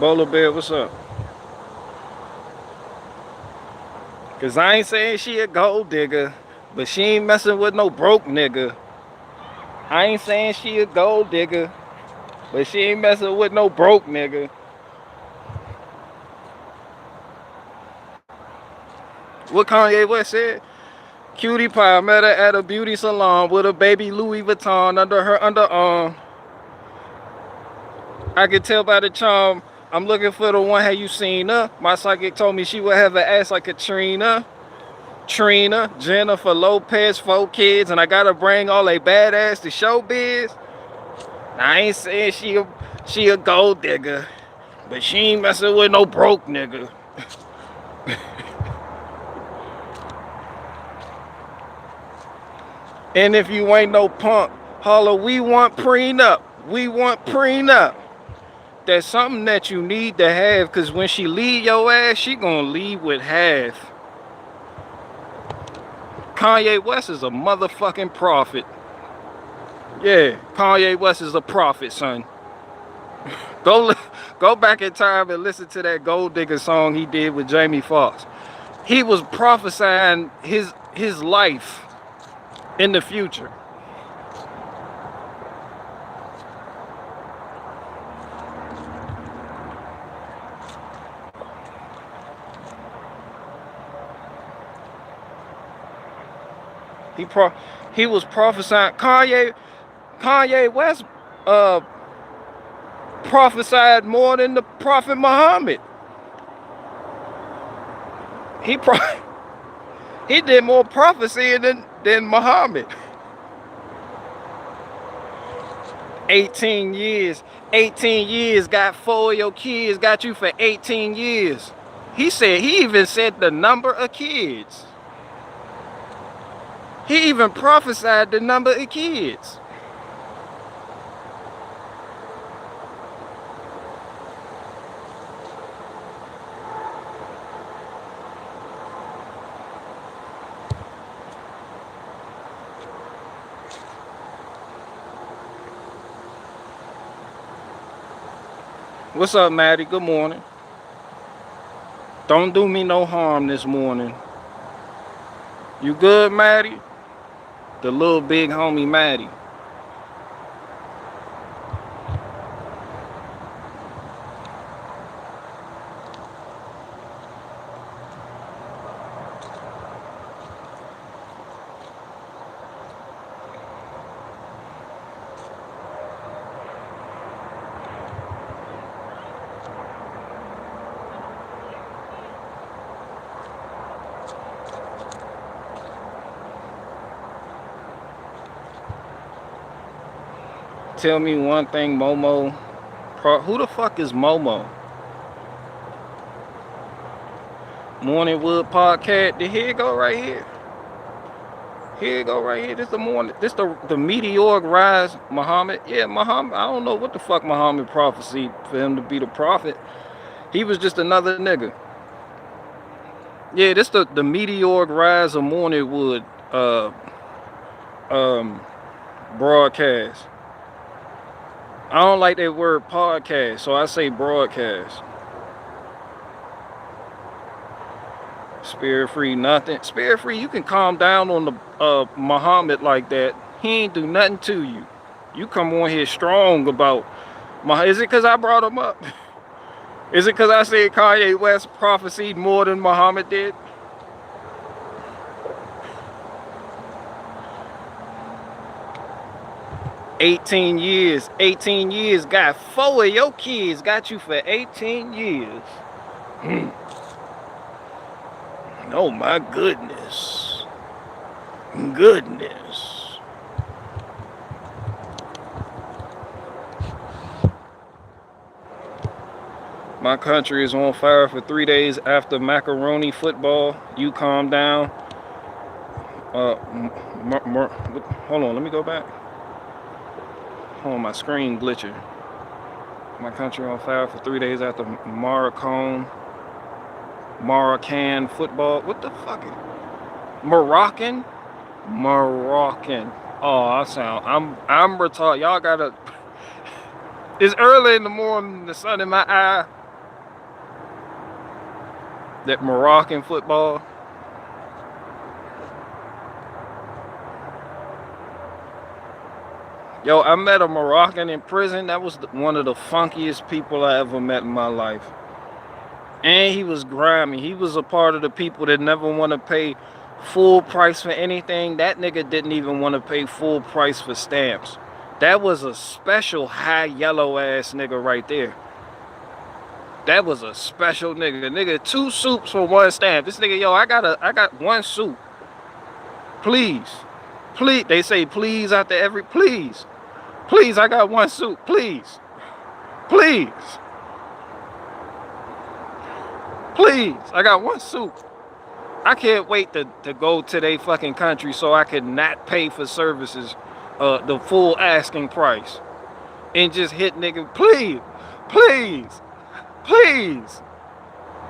Bowler Bear, what's up? Cause I ain't saying she a gold digger, but she ain't messing with no broke nigga. I ain't saying she a gold digger, but she ain't messing with no broke nigga. What Kanye West said? Cutie pie met her at a beauty salon with a baby Louis Vuitton under her underarm. I can tell by the charm. I'm looking for the one. Have you seen her? My psychic told me she would have an ass like Katrina. Trina, Jennifer Lopez, 4 kids, and I gotta bring all they badass to showbiz. I ain't saying she a gold digger, but she ain't messing with no broke nigga. And if you ain't no punk, holla, we want prenup. We want prenup. That's something that you need to have, cause when she leave your ass, she gonna leave with half. Kanye West is a motherfucking prophet. Yeah, Kanye West is a prophet, son. Go go back in time and listen to that Gold Digger song he did with Jamie Foxx. He was prophesying his life in the future. He was prophesying. Kanye West prophesied more than the Prophet Muhammad. He he did more prophecy than Muhammad. 18 years. 18 years got 4 of your kids, got you for 18 years. He even said the number of kids. He even prophesied the number of kids. What's up, Maddie? Good morning. Don't do me no harm this morning. You good, Maddie? The little big homie Maddie. Tell me one thing, Momo. Who the fuck is Momo? Morningwood Podcast. Here you go right here. Here you go right here. This the meteoric rise, Muhammad. Yeah, Muhammad. I don't know what the fuck Muhammad prophesied for him to be the prophet. He was just another nigga. Yeah, this the meteoric rise of Morningwood broadcast. I don't like that word podcast, so I say broadcast. Spirit free, nothing. Spirit free, you can calm down on the Muhammad like that. He ain't do nothing to you. You come on here strong about Is it because I brought him up? Is it because I said Kanye West prophesied more than Muhammad did? $18 years. 18 years got 4 of your kids. Got you for 18 years. Oh my goodness. Goodness. My country is on fire for 3 days after macaroni football. You calm down. Hold on, let me go back. Hold on, my screen glitching. My country on fire for 3 days after Moroccan football. What the fuck? Moroccan? Oh, I'm retarded. Y'all gotta. It's early in the morning. The sun in my eye. That Moroccan football. Yo, I met a Moroccan in prison. That was one of the funkiest people I ever met in my life. And he was grimy. He was a part of the people that never want to pay full price for anything. That nigga didn't even want to pay full price for stamps. That was a special high yellow ass nigga right there. That was a special nigga. Nigga, 2 soups for 1 stamp. This nigga, yo, I got 1 soup. Please. Please. They say please after every, please. Please, I got 1 soup. Please. Please. Please. I got 1 soup. I can't wait to go to their fucking country so I could not pay for services the full asking price. And just hit nigga, please. Please. Please.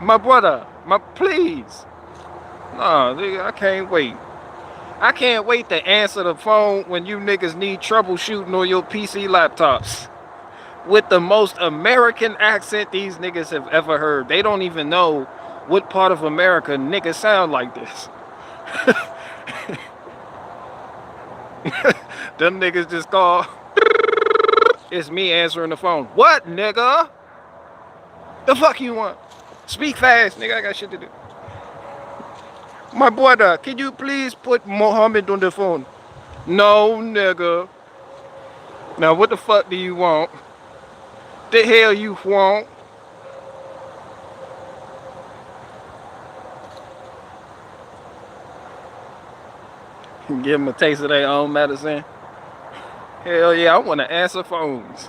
My brother. Please. Nah, nigga, I can't wait. I can't wait to answer the phone when you niggas need troubleshooting on your PC laptops. With the most American accent these niggas have ever heard. They don't even know what part of America niggas sound like this. Them niggas just call. It's me answering the phone. What, nigga? The fuck you want? Speak fast, nigga. I got shit to do. My brother, can you please put Mohammed on the phone? No, nigga. Now, what the fuck do you want? The hell you want? Give them a taste of their own medicine. Hell yeah, I want to answer phones.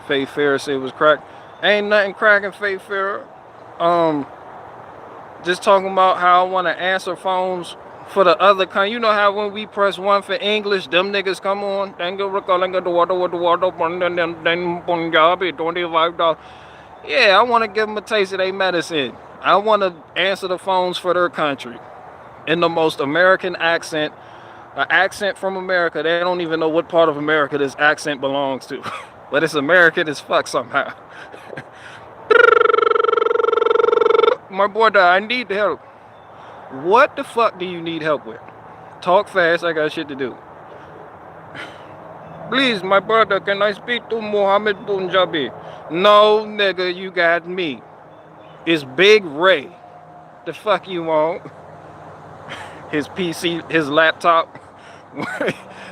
Faith Farrah said it was crack. Ain't nothing cracking, Faith Farrah. Just talking about how I want to answer phones for the other kind. You know how when we press 1 for English, them niggas come on. Yeah, I want to give them a taste of their medicine. I want to answer the phones for their country in the most American accent. An accent from America. They don't even know what part of America this accent belongs to. But it's American as fuck somehow. My brother, I need help. What the fuck do you need help with? Talk fast, I got shit to do. Please, my brother, can I speak to Mohammed Punjabi? No, nigga, you got me. It's Big Ray. The fuck you want? His PC, his laptop.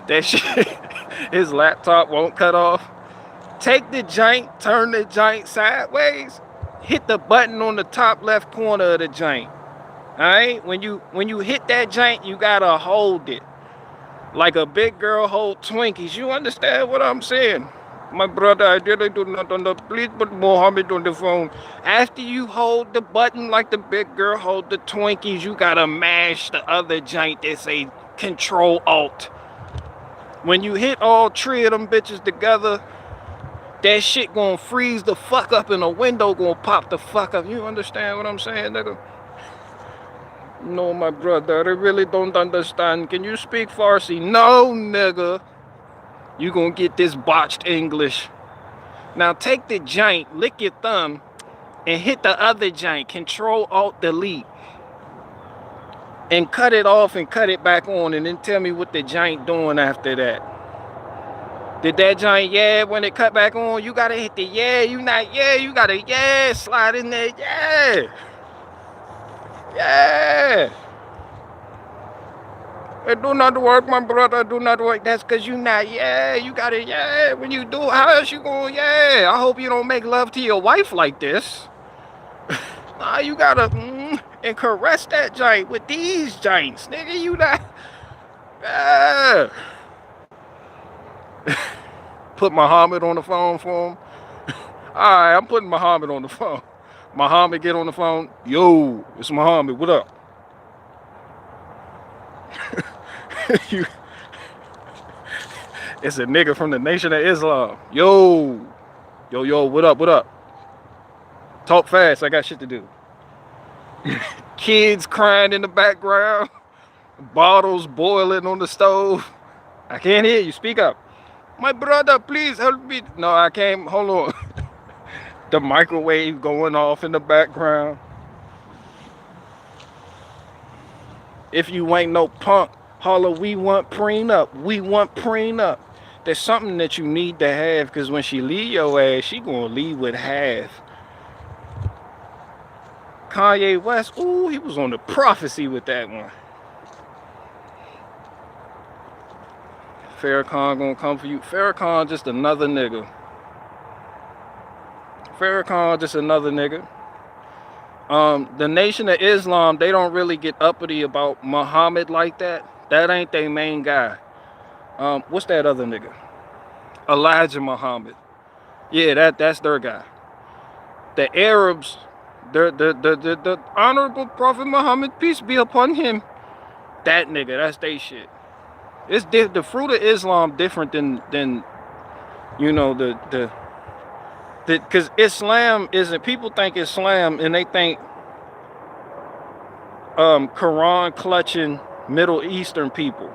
That shit, his laptop won't cut off. Take the joint, turn the joint sideways, hit the button on the top left corner of the joint. Alright? When you hit that joint, you gotta hold it. Like a big girl hold Twinkies. You understand what I'm saying? My brother, I really do not understand. Please put Mohammed on the phone. After you hold the button like the big girl hold the Twinkies, you gotta mash the other joint that say Control Alt. When you hit all 3 of them bitches together, that shit gonna freeze the fuck up and the window gonna pop the fuck up. You understand what I'm saying, nigga? No, my brother, I really don't understand. Can you speak Farsi? No, nigga. You gonna get this botched English. Now take the joint, lick your thumb, and hit the other joint. Control Alt Delete. And cut it off and cut it back on, and then tell me what the joint doing after that. Did that joint, yeah, when it cut back on, you gotta hit the yeah, you not, yeah, you gotta, yeah, slide in there, yeah. Yeah. It do not work, my brother, do not work. That's because you not, yeah, you gotta, yeah. When you do, how else you going, yeah. I hope you don't make love to your wife like this. Nah, you gotta, and caress that joint with these joints, nigga, you not, yeah. Put Muhammad on the phone for him. Alright, I'm putting Muhammad on the phone. Muhammad, get on the phone. Yo, it's Muhammad, what up? It's a nigga from the Nation of Islam. Yo, what up, what up? Talk fast, I got shit to do. Kids crying in the background. Bottles boiling on the stove. I can't hear you, speak up. My brother, please help me. No, I can't. Hold on. The microwave going off in the background. If you ain't no punk, holler, we want prenup. We want prenup. There's something that you need to have, because when she leave your ass, she gonna leave with half. Kanye West, ooh, he was on the prophecy with that one. Farrakhan gonna come for you. Farrakhan just another nigga. Farrakhan just another nigga. The Nation of Islam, they don't really get uppity about Muhammad like that. That ain't their main guy. What's that other nigga? Elijah Muhammad. Yeah, that's their guy. The Arabs, the honorable Prophet Muhammad, peace be upon him. That nigga, that's they shit. It's the fruit of Islam different than you know the because Islam isn't. People think Islam and they think Quran clutching Middle Eastern people,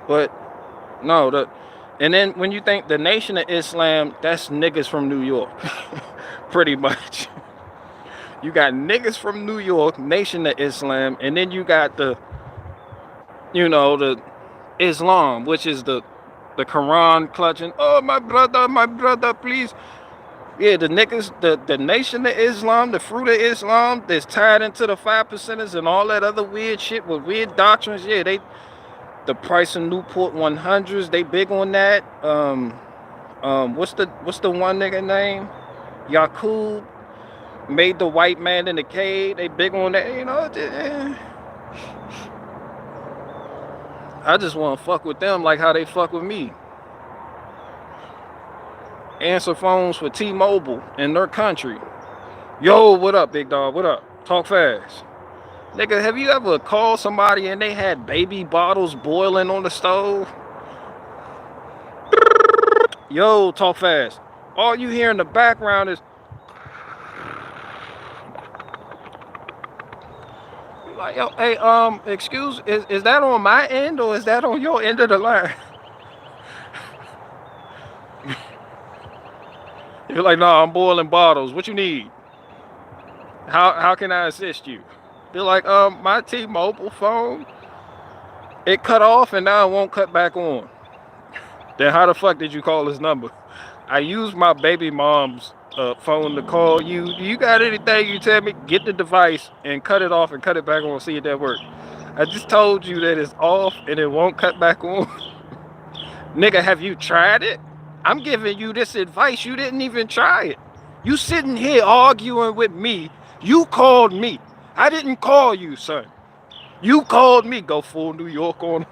but no. And then when you think the Nation of Islam, that's niggas from New York, pretty much. You got niggas from New York, Nation of Islam, and then you got the Islam, which is the Quran clutching. Oh, my brother, please. Yeah, the niggas, the Nation of Islam, the fruit of Islam that's tied into the 5%ers and all that other weird shit with weird doctrines. Yeah, the price of Newport 100s, they big on that. What's the one nigga name? Yaqub made the white man in the cave. They big on that, I just want to fuck with them like how they fuck with me. Answer phones for T-Mobile in their country. Yo, what up, big dog? What up? Talk fast. Nigga, have you ever called somebody and they had baby bottles boiling on the stove? Yo, talk fast. All you hear in the background is like, yo, hey, excuse, is that on my end or is that on your end of the line? You're like, no, I'm boiling bottles. What you need? How can I assist you? They're like, my T-Mobile phone, it cut off and now it won't cut back on. Then how the fuck did you call this number? I used my baby mom's phone to call you. You got anything you tell me? Get the device and cut it off and cut it back on. See if that works. I just told you that it's off and it won't cut back on. Nigga, have you tried it? I'm giving you this advice. You didn't even try it. You sitting here arguing with me. You called me. I didn't call you, son. You called me. Go full New York on.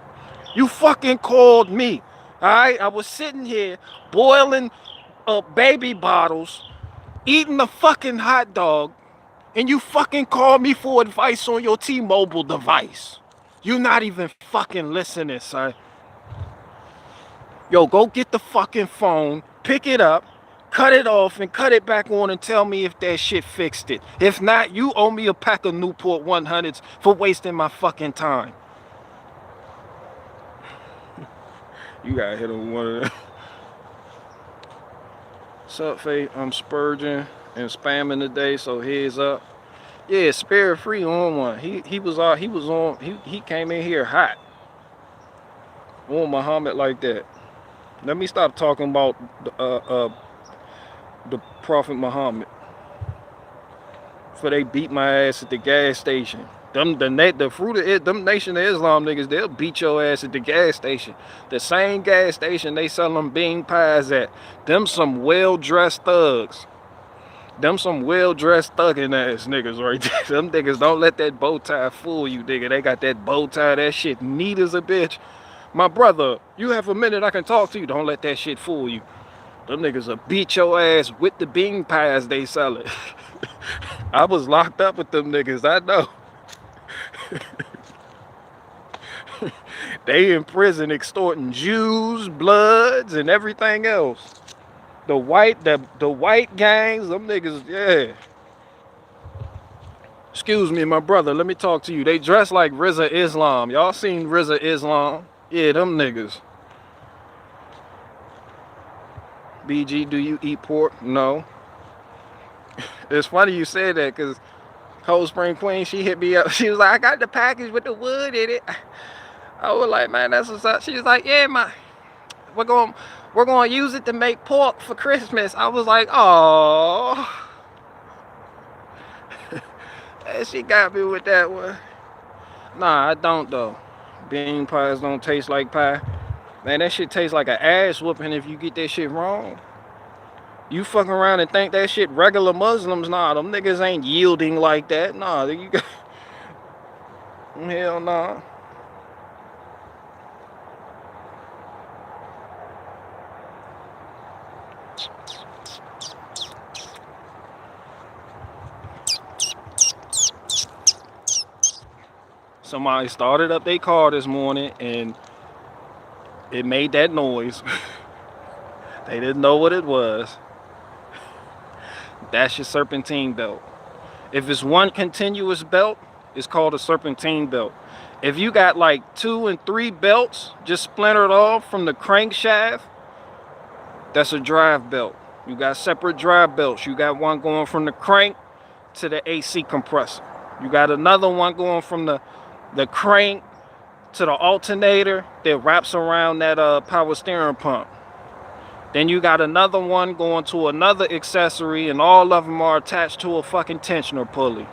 You fucking called me. All right? I was sitting here boiling baby bottles, eating a fucking hot dog, and you fucking called me for advice on your T-Mobile device. You're not even fucking listening, son. Yo, go get the fucking phone, pick it up, cut it off, and cut it back on and tell me if that shit fixed it. If not, you owe me a pack of Newport 100s for wasting my fucking time. You gotta hit him one of them. What's up, Faye? I'm spurging and spamming today, so heads up. Yeah, Spirit Free on one. He came in here hot. On Muhammad like that. Let me stop talking about the Prophet Muhammad. For they beat my ass at the gas station. The fruit of it, them Nation of Islam niggas, they'll beat your ass at the gas station. The same gas station they sell them bean pies at. Them some well-dressed thugs. Them some well-dressed thugging ass niggas right there. Them niggas don't let that bow tie fool you, nigga. They got that bow tie, that shit neat as a bitch. My brother, you have a minute I can talk to you. Don't let that shit fool you. Them niggas will beat your ass with the bean pies they sell it. I was locked up with them niggas, I know. They in prison extorting Jews, Bloods, and everything else. The white gangs, them niggas, yeah. Excuse me, my brother, let me talk to you. They dress like RZA Islam. Y'all seen RZA Islam? Yeah, them niggas. BG, do you eat pork? No. It's funny you said that because Cold Spring Queen, she hit me up. She was like, I got the package with the wood in it. I was like, man, that's what's up. She was like, yeah, man, we're going to use it to make pork for Christmas. I was like, oh. And she got me with that one. Nah, I don't though. Bean pies don't taste like pie. Man, that shit tastes like an ass whooping if you get that shit wrong. You fucking around and think that shit regular Muslims, nah, them niggas ain't yielding like that. Nah, you got hell nah. Somebody started up their car this morning and it made that noise. They didn't know what it was. That's your serpentine belt. If it's one continuous belt, it's called a serpentine belt. If you got like 2 and 3 belts just splintered off from the crankshaft, that's a drive belt. You got separate drive belts. You got one going from the crank to the AC compressor. You got another one going from the crank to the alternator that wraps around that power steering pump. Then you got another one going to another accessory, and all of them are attached to a fucking tensioner pulley.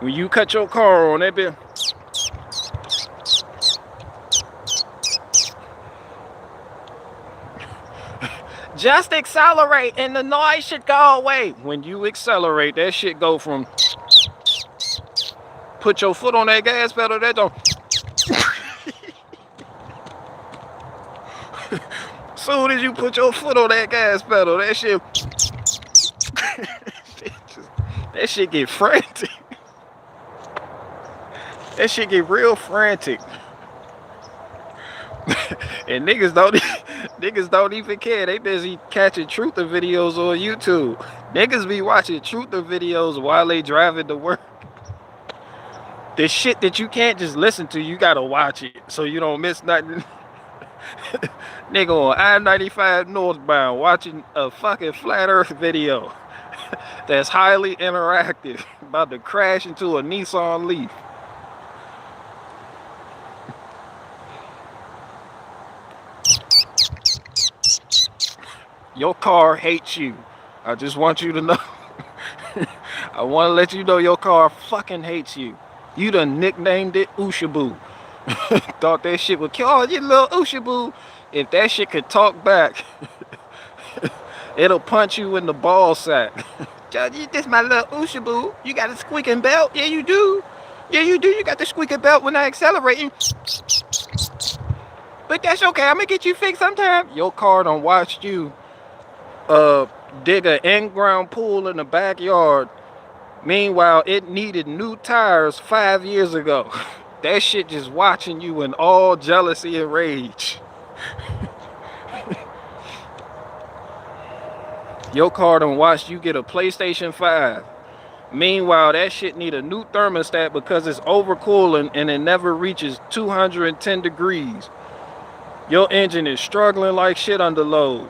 When you cut your car on, that bit, just accelerate and the noise should go away. When you accelerate, that shit go from, put your foot on that gas pedal, that don't. Soon as you put your foot on that gas pedal, that shit, that shit get frantic. That shit get real frantic. And niggas don't even care. They busy catching truther videos on YouTube. Niggas be watching truther videos while they driving to work. The shit that you can't just listen to, you gotta watch it so you don't miss nothing. Nigga on I-95 northbound watching a fucking flat earth video that's highly interactive, about to crash into a Nissan Leaf. Your car hates you. I just want you to know. I want to let you know your car fucking hates you. You done nicknamed it Ushaboo. Thought that shit would kill, oh, you little Ushaboo. If that shit could talk back, it'll punch you in the ball sack. This my little Ushaboo. You got a squeaking belt? Yeah, you do. Yeah, you do. You got the squeaking belt when I accelerating. But that's okay. I'm gonna get you fixed sometime. Your car done watched you dig an in-ground pool in the backyard. Meanwhile, it needed new tires 5 years ago. That shit just watching you in all jealousy and rage. Your car done watched you get a PlayStation 5. Meanwhile, that shit need a new thermostat because it's overcooling and it never reaches 210 degrees. Your engine is struggling like shit under load.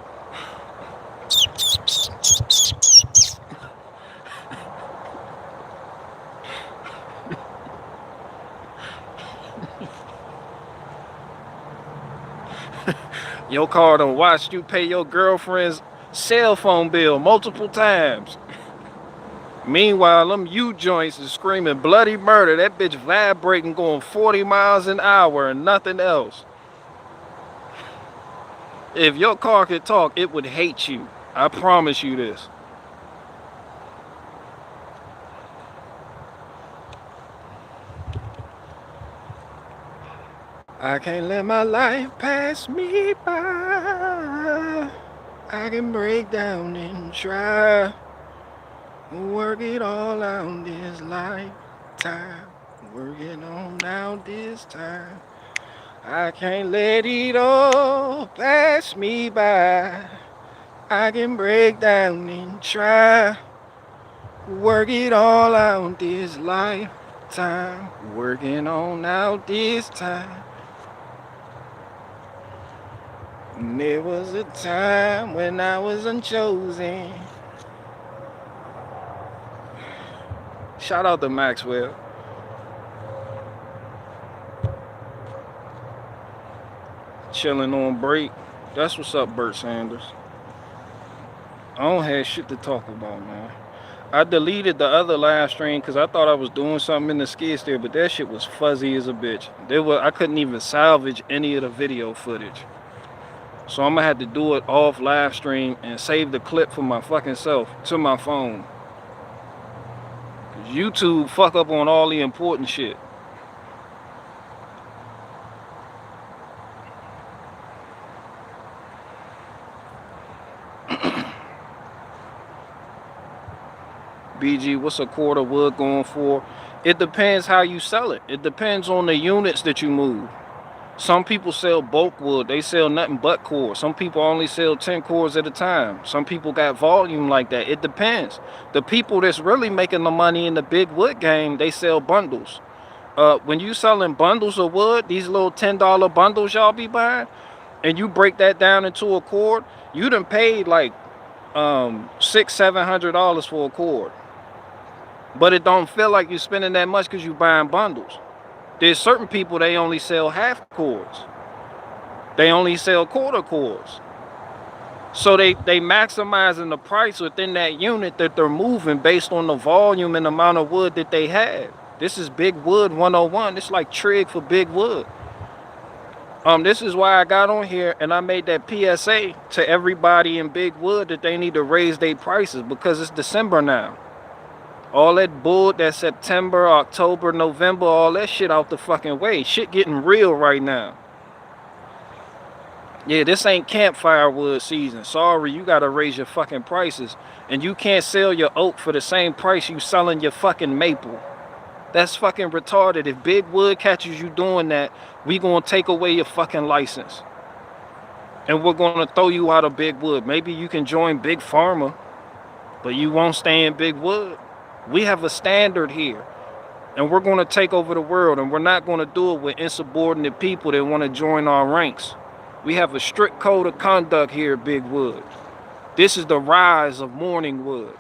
Your car done watched you pay your girlfriend's cell phone bill multiple times. Meanwhile, them U-joints is screaming bloody murder. That bitch vibrating, going 40 miles an hour and nothing else. If your car could talk, it would hate you. I promise you this. I can't let my life pass me by. I can break down and try. Work it all out this lifetime. Working on out this time. I can't let it all pass me by. I can break down and try. Work it all out this lifetime. Working on out this time. And there was a time when I was unchosen. Shout out to Maxwell. Chilling on break. That's what's up, Bert Sanders. I don't have shit to talk about, man. I deleted the other live stream because I thought I was doing something in the skid steer, but that shit was fuzzy as a bitch. I couldn't even salvage any of the video footage. So I'm gonna have to do it off live stream and save the clip for my fucking self to my phone. Cause YouTube fuck up on all the important shit. BG, what's a cord of wood going for? It depends how you sell it. It depends on the units that you move. Some people sell bulk wood. They sell nothing but cords. Some people only sell 10 cords at a time. Some people got volume like that. It depends. The people that's really making the money in the big wood game, they sell bundles. When you selling bundles of wood, these little $10 bundles y'all be buying, and you break that down into a cord, you done paid like $600-700 for a cord. But it don't feel like you're spending that much because you're buying bundles. There's certain people, they only sell half cords. They only sell quarter cords. So they maximizing the price within that unit that they're moving based on the volume and amount of wood that they have. This is Big Wood 101. It's like trig for big wood. This is why I got on here and I made that PSA to everybody in Big Wood that they need to raise their prices because it's December now. All that bull, that September, October, November, all that shit out the fucking way. Shit getting real right now. Yeah, this ain't campfire wood season. Sorry, you gotta raise your fucking prices. And you can't sell your oak for the same price you selling your fucking maple. That's fucking retarded. If Big Wood catches you doing that, we gonna take away your fucking license. And we're gonna throw you out of Big Wood. Maybe you can join Big Pharma, but you won't stay in Big Wood. We have a standard here, and we're going to take over the world, and we're not going to do it with insubordinate people that want to join our ranks. We have a strict code of conduct here at Big Wood. This is the rise of Morning Wood.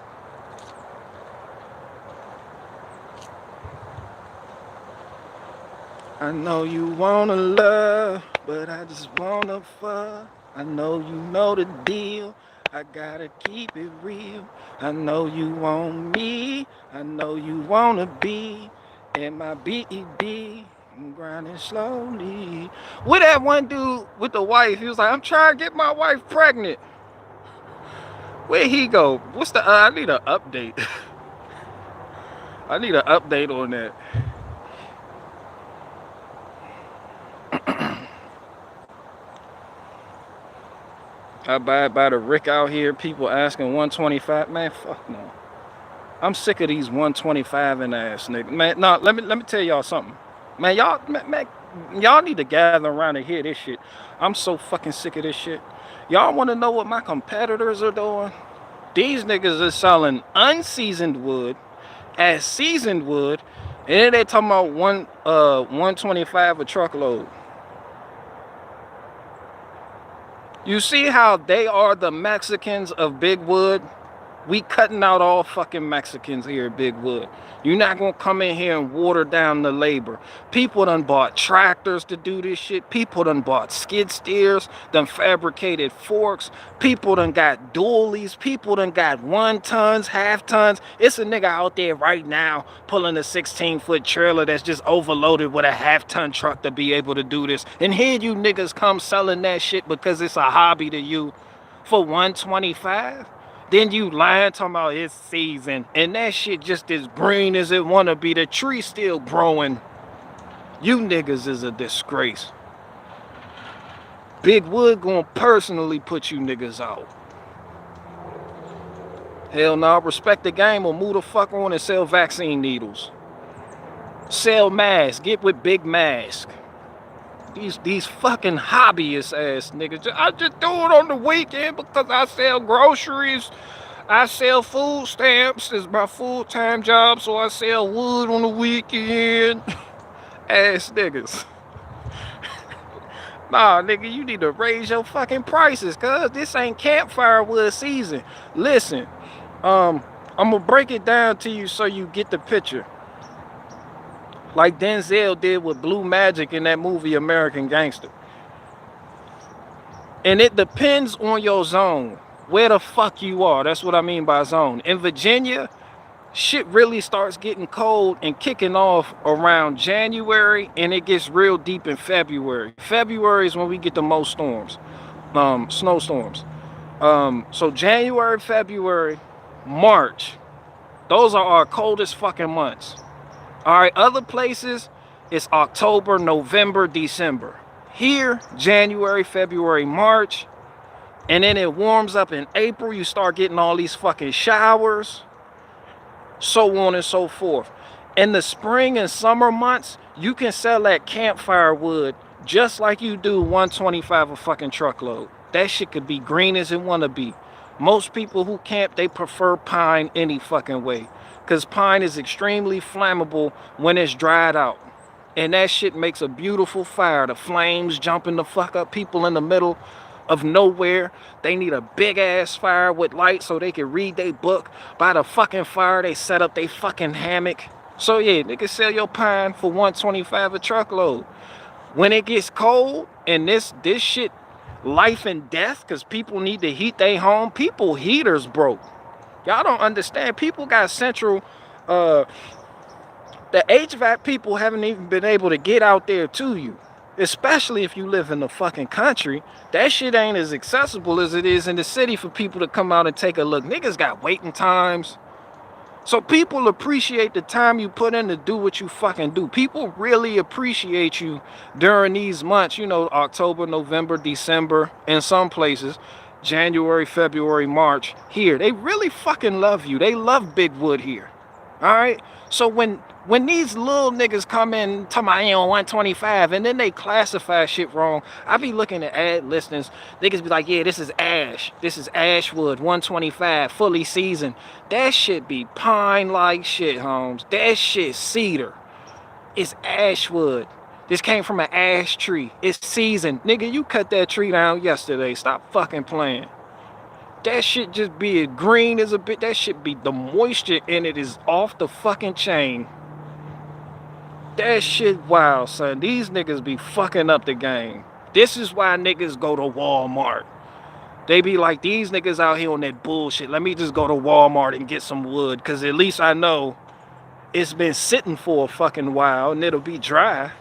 I know you want to love, but I just want to fuck. I know you know the deal. I gotta keep it real. I know you want me. I know you wanna be in my BED. I'm grinding slowly. With that one dude with the wife, he was like, I'm trying to get my wife pregnant. Where'd he go? What's the I need an update. I need an update on that. I buy by the Rick out here, people asking 125. Man, fuck no. I'm sick of these 125 and ass niggas. Man, no, let me tell y'all something. Man, y'all need to gather around and hear this shit. I'm so fucking sick of this shit. Y'all want to know what my competitors are doing? These niggas are selling unseasoned wood as seasoned wood, and then they talking about 125 a truckload. You see how they are the Mexicans of Big Wood? We cutting out all fucking Mexicans here at Big Wood. You're not gonna come in here and water down the labor. People done bought tractors to do this shit. People done bought skid steers, done fabricated forks. People done got dualies. People done got 1 tons, half tons. It's a nigga out there right now pulling a 16-foot trailer that's just overloaded with a half-ton truck to be able to do this. And here you niggas come selling that shit because it's a hobby to you for 125. Then you lying, talking about it's season, and that shit just as green as it wanna be. The tree still growing. You niggas is a disgrace. Big Wood gonna personally put you niggas out. Hell no, respect the game or move the fuck on and sell vaccine needles. Sell masks, get with Big Mask. These fucking hobbyist ass niggas. I just do it on the weekend because I sell groceries. I sell food stamps. It's my full-time job, so I sell wood on the weekend. Ass niggas. Nah, nigga, you need to raise your fucking prices, cuz this ain't campfire wood season. Listen, I'm gonna break it down to you so you get the picture. Like Denzel did with Blue Magic in that movie American Gangster. And it depends on your zone, where the fuck you are. That's what I mean by zone. In Virginia, shit really starts getting cold and kicking off around January, and it gets real deep in February. February is when we get the most storms, snowstorms. So January, February, March, those are our coldest fucking months. All right, other places, it's October, November, December. Here, January, February, March, and then it warms up in April. You start getting all these fucking showers, so on and so forth. In the spring and summer months, you can sell that campfire wood just like you do 125 a fucking truckload. That shit could be green as it wanna be. Most people who camp, they prefer pine any fucking way, because pine is extremely flammable when it's dried out. And that shit makes a beautiful fire. The flames jumping the fuck up people in the middle of nowhere. They need a big ass fire with light so they can read their book. By the fucking fire, they set up their fucking hammock. So yeah, they can sell your pine for 125 a truckload. When it gets cold and this shit life and death, because people need to heat their home. People heaters broke. Y'all don't understand. People got central the HVAC people haven't even been able to get out there to you, especially if you live in the fucking country. That shit ain't as accessible as it is in the city for people to come out and take a look. Niggas got waiting times. So people appreciate the time you put in to do what you fucking do. People really appreciate you during these months, you know, October, November, December, in some places, January, February, March. Here, they really fucking love you. They love Big Wood here. All right? So when these little niggas come in talking about on 125 and then they classify shit wrong, I be looking at ad listings. Niggas be like, yeah, this is ash. This is ash wood, 125, fully seasoned. That shit be pine like shit, Holmes. That shit cedar. It's ash wood. This came from an ash tree. It's seasoned. Nigga, you cut that tree down yesterday. Stop fucking playing. That shit just be as green as a bit. That shit be, the moisture in it is off the fucking chain. That shit wild, son. These niggas be fucking up the game. This is why niggas go to Walmart. They be like, these niggas out here on that bullshit. Let me just go to Walmart and get some wood, because at least I know it's been sitting for a fucking while and it'll be dry.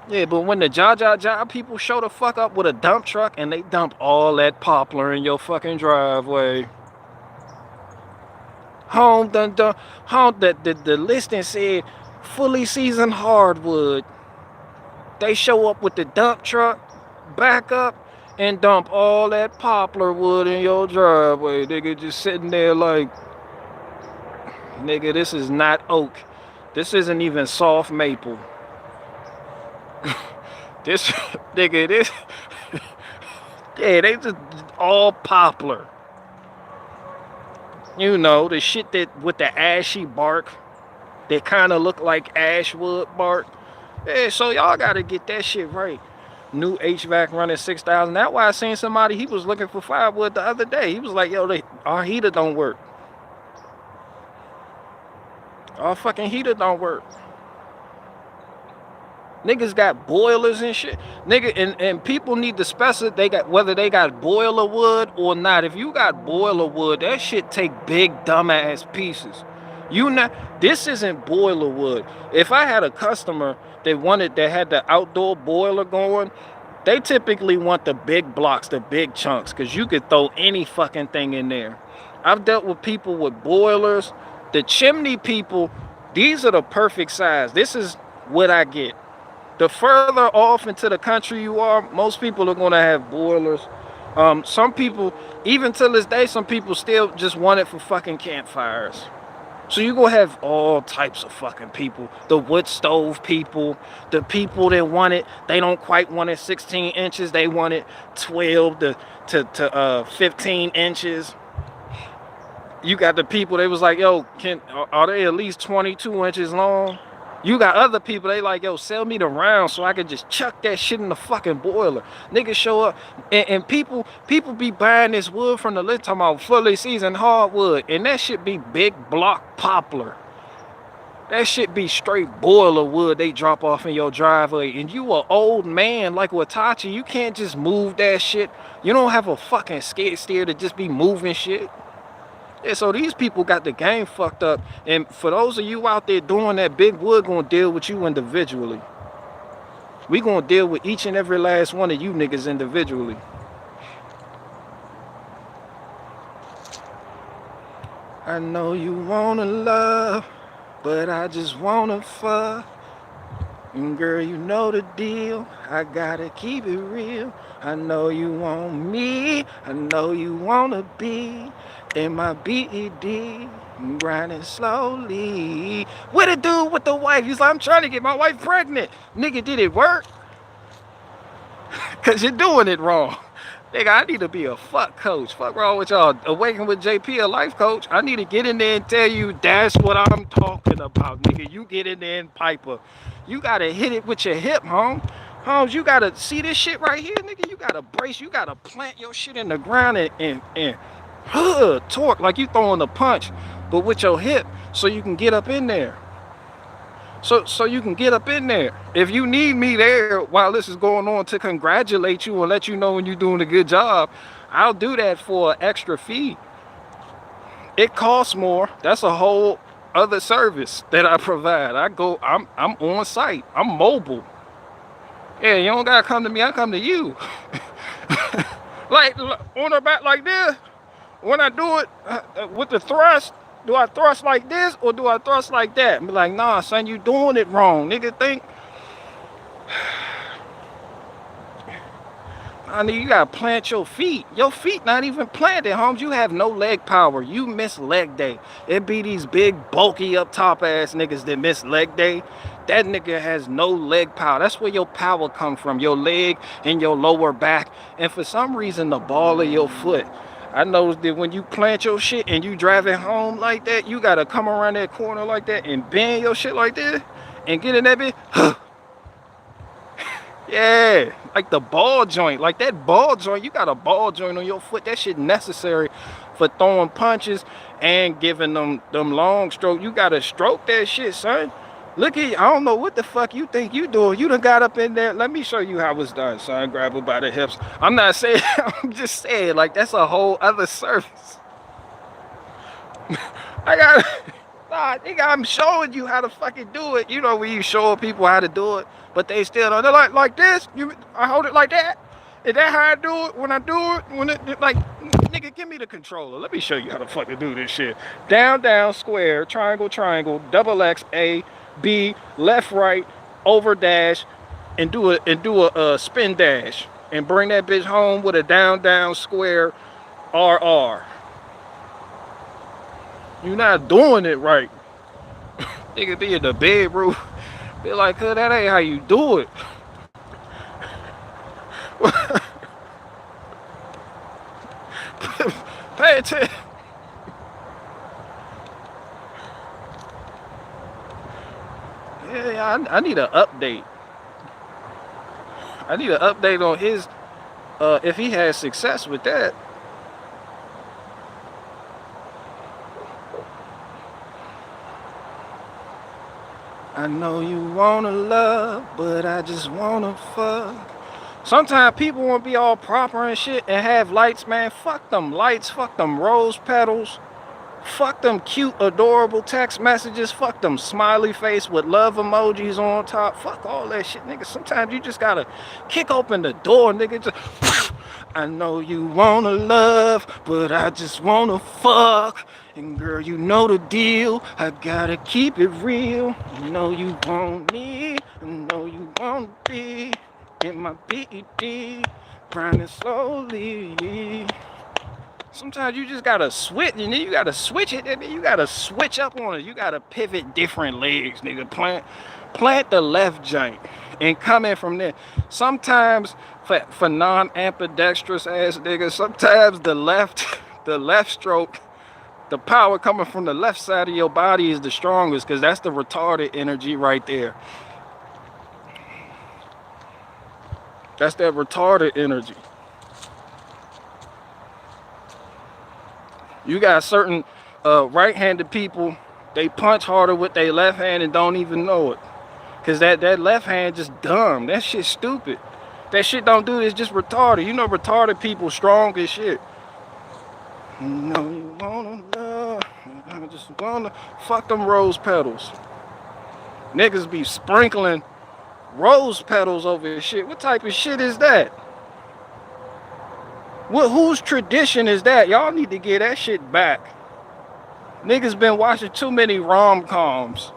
Yeah, but when the ja people show the fuck up with a dump truck and they dump all that poplar in your fucking driveway. Home done, home, the listing said fully seasoned hardwood. They show up with the dump truck, back up, and dump all that poplar wood in your driveway. Nigga just sitting there like, nigga, this is not oak. This isn't even soft maple. This, nigga, this, yeah, they just all poplar. You know, the shit that with the ashy bark, they kind of look like ash wood bark. Yeah, so y'all got to get that shit right. New HVAC running 6,000. That's why I seen somebody, he was looking for firewood the other day. He was like, yo, our heater don't work. Our fucking heater don't work. Niggas got boilers and shit. Nigga, and people need to specify they got, whether they got boiler wood or not. If you got boiler wood, that shit take big dumbass pieces. You not, this isn't boiler wood. If I had a customer that had the outdoor boiler going, they typically want the big blocks, the big chunks, because you could throw any fucking thing in there. I've dealt with people with boilers. The chimney people, these are the perfect size. This is what I get. The further off into the country you are, most people are going to have boilers. Some people, even to this day, some people still just want it for fucking campfires. So you're going to have all types of fucking people. The wood stove people, the people that want it, they don't quite want it 16 inches. They want it 12 to 15 inches. You got the people, they was like, yo, are they at least 22 inches long? You got other people, they like, yo, sell me the round so I can just chuck that shit in the fucking boiler. Niggas show up, and people be buying this wood from the list, talking about fully seasoned hardwood, and that shit be big block poplar. That shit be straight boiler wood they drop off in your driveway, and you a old man like Watachi, you can't just move that shit. You don't have a fucking skid steer to just be moving shit. Yeah, so these people got the game fucked up. And for those of you out there doing that, big wood gonna deal with you individually. We gonna deal with each and every last one of you niggas individually. I know you wanna love, but I just wanna fuck. And girl, you know the deal. I gotta keep it real. I know you want me. I know you wanna be in my BED, grinding slowly. What it do with the wife? He's like, I'm trying to get my wife pregnant. Nigga, did it work? Cause you're doing it wrong. Nigga, I need to be a fuck coach. Fuck wrong with y'all. Awaken with JP, a life coach. I need to get in there and tell you that's what I'm talking about, nigga. You get in there and piper. You gotta hit it with your hip, Holmes, you gotta see this shit right here, nigga. You gotta brace. You gotta plant your shit in the ground and torque like you throwing a punch, but with your hip, so you can get up in there. So you can get up in there. If you need me there while this is going on to congratulate you and let you know when you're doing a good job, I'll do that for an extra fee. It costs more. That's a whole other service that I provide. I'm on site. I'm mobile. Yeah, you don't gotta come to me. I come to you. Like on the back like this. When I do it with the thrust, do I thrust like this or do I thrust like that? And be like, nah, son, you doing it wrong. Nigga, think. I mean, you gotta plant your feet. Your feet not even planted, Holmes. You have no leg power. You miss leg day. It be these big, bulky, up top ass niggas that miss leg day. That nigga has no leg power. That's where your power come from. Your leg and your lower back. And for some reason, the ball of your foot. I noticed that when you plant your shit and you drive it home like that, you gotta come around that corner like that and bend your shit like that and get in that bit. Yeah, like the ball joint, like that ball joint, you got a ball joint on your foot. That shit necessary for throwing punches and giving them long stroke. You gotta stroke that shit, son. Look at you. I don't know what the fuck you think you doing. You done got up in there. Let me show you how it's done, son. Grab her by the hips. I'm not saying, I'm just saying, like, that's a whole other service. I'm showing you how to fucking do it. You know when you show people how to do it, but they still don't. They're like this. I hold it like that. Is that how I do it? When I do it, like, nigga, give me the controller. Let me show you how to fucking do this shit. Down, square, triangle, double X, A, B, left, right, over dash, and do a spin dash, and bring that bitch home with a down, square, RR. You're not doing it right. Nigga be in the bedroom. Be like, that ain't how you do it. Pay attention. Yeah, I need an update. I need an update on his, if he has success with that. I know you wanna love, but I just wanna fuck. Sometimes people wanna be all proper and shit and have lights, man. Fuck them lights, fuck them rose petals. Fuck them cute, adorable text messages. Fuck them smiley face with love emojis on top. Fuck all that shit, nigga. Sometimes you just gotta kick open the door, nigga. Just, I know you wanna love, but I just wanna fuck. And girl, you know the deal. I gotta keep it real. You know you want me. I know you wanna be in my BED, grinding slowly. Sometimes you just gotta switch, and then you gotta switch it, and then you gotta switch up on it. You gotta pivot different legs, nigga. Plant the left joint and come in from there. Sometimes for non-ambidextrous ass niggas, sometimes the left stroke The power coming from the left side of your body is the strongest because that's the retarded energy right there. That's that retarded energy. You got certain right-handed people, they punch harder with their left hand and don't even know it. Because that left hand just dumb. That shit stupid. That shit don't do this, just retarded. You know retarded people strong as shit. You know you wanna love, I just wanna fuck them rose petals. Niggas be sprinkling rose petals over this shit. What type of shit is that? Whose tradition is that? Y'all need to get that shit back. Niggas been watching too many rom-coms.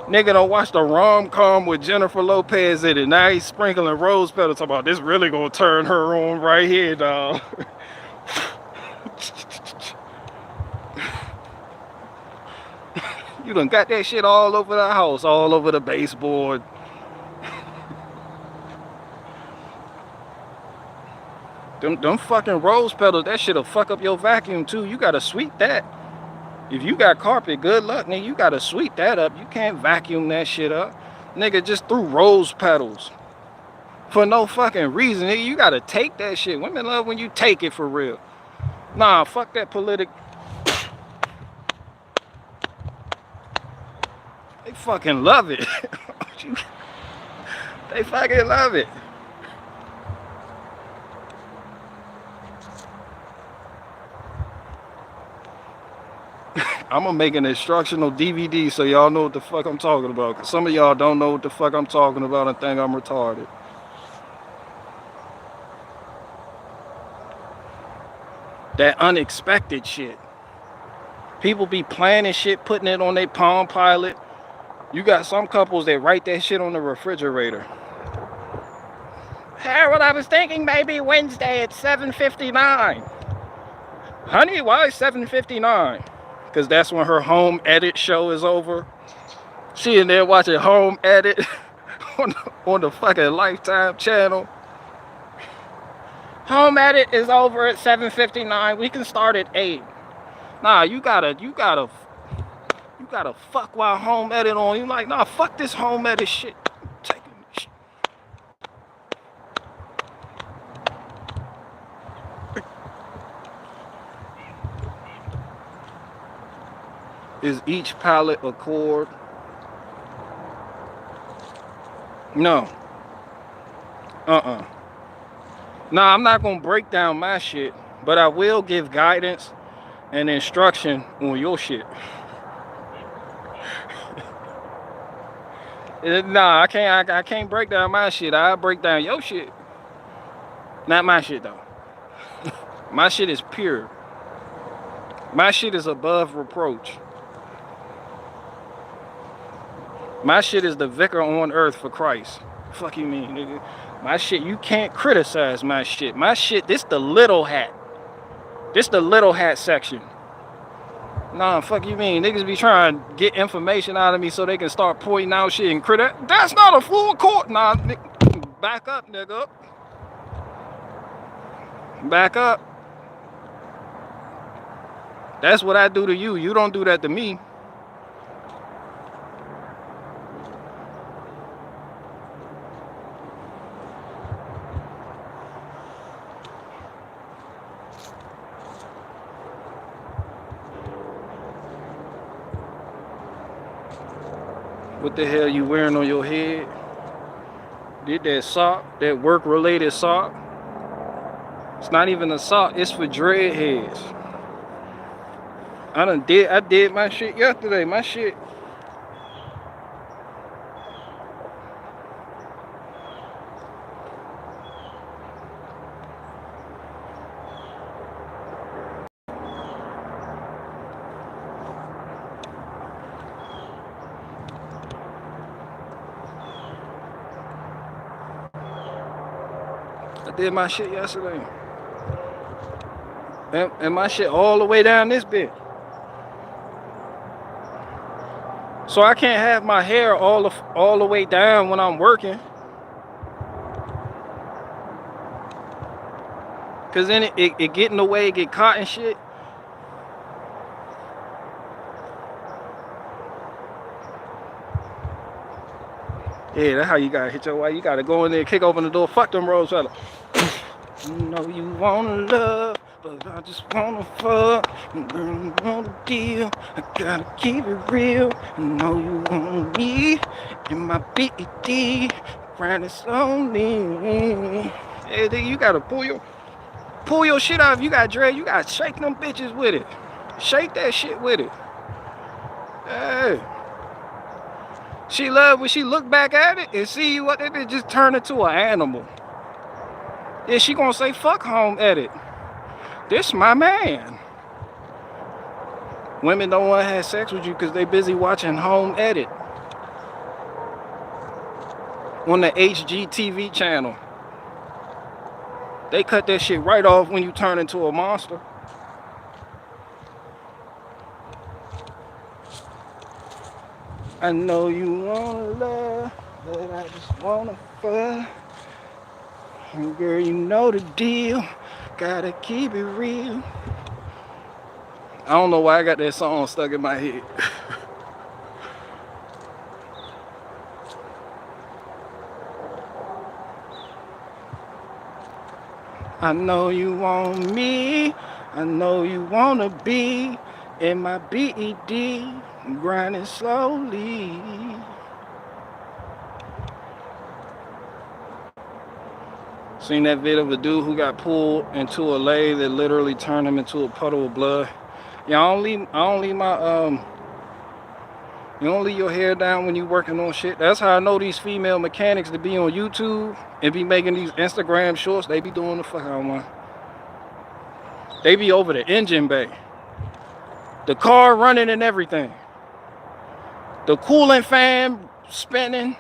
Nigga don't watch the rom-com with Jennifer Lopez in it. Now he's sprinkling rose petals. Talking about this really gonna turn her on right here, dog. You done got that shit all over the house, all over the baseboard. Them fucking rose petals, that shit'll fuck up your vacuum too. You gotta sweep that. If you got carpet, good luck, nigga. You gotta sweep that up. You can't vacuum that shit up. Nigga just threw rose petals. For no fucking reason, nigga. You gotta take that shit. Women love when you take it for real. Nah, fuck that politic. They fucking love it. They fucking love it. I'm gonna make an instructional DVD so y'all know what the fuck I'm talking about. Cause some of y'all don't know what the fuck I'm talking about and think I'm retarded. That unexpected shit. People be planning shit, putting it on their Palm Pilot. You got some couples that write that shit on the refrigerator. Harold, I was thinking maybe Wednesday at 7:59. Honey, why 7:59? Because that's when her home edit show is over. She in there watching home edit on the fucking Lifetime channel. Home edit is over at 7:59. We can start at 8. Nah, you gotta fuck while home edit on. You like, nah, fuck this home edit shit. Is each palette a chord? No. Nah, I'm not gonna break down my shit, but I will give guidance and instruction on your shit. Nah, I can't break down my shit. I'll break down your shit. Not my shit though. My shit is pure. My shit is above reproach. My shit is the vicar on earth for Christ. Fuck you mean, nigga? My shit, you can't criticize my shit. My shit, this the little hat. This the little hat section. Nah, fuck you mean? Niggas be trying to get information out of me so they can start pointing out shit and criticize. That's not a full court. Nah, back up, nigga. Back up. That's what I do to you. You don't do that to me. What the hell you wearing on your head? Did that sock, that work-related sock? It's not even a sock, it's for dreadheads. I did my shit yesterday. My shit. I did my shit yesterday. And my shit all the way down this bit. So I can't have my hair all the way down when I'm working. Cause then it get in the way, it get caught and shit. Yeah, that's how you gotta hit your wife. You gotta go in there, kick open the door, fuck them rose fella. You know you wanna love, but I just wanna fuck. Girl, you want a deal, I gotta keep it real. You know you want me in my BED, grinding slowly. Hey, then you gotta pull your shit out. If you got dread, you gotta shake them bitches with it. Shake that shit with it. Hey. She love when she look back at it and see what it is, just turn into an animal. Yeah, she gonna say, fuck home edit. This my man. Women don't want to have sex with you because they busy watching home edit on the HGTV channel. They cut that shit right off when you turn into a monster. I know you wanna love, but I just wanna fuck. And girl, you know the deal. Gotta keep it real. I don't know why I got that song stuck in my head. I know you want me. I know you wanna be in my BED, grinding slowly. Seen that video of a dude who got pulled into a lathe that literally turned him into a puddle of blood. Yeah, I don't leave your hair down when you working on shit. That's how I know these female mechanics to be on YouTube and be making these Instagram shorts. They be doing the fuck out of one. They be over the engine bay, the car running and everything, the cooling fan spinning,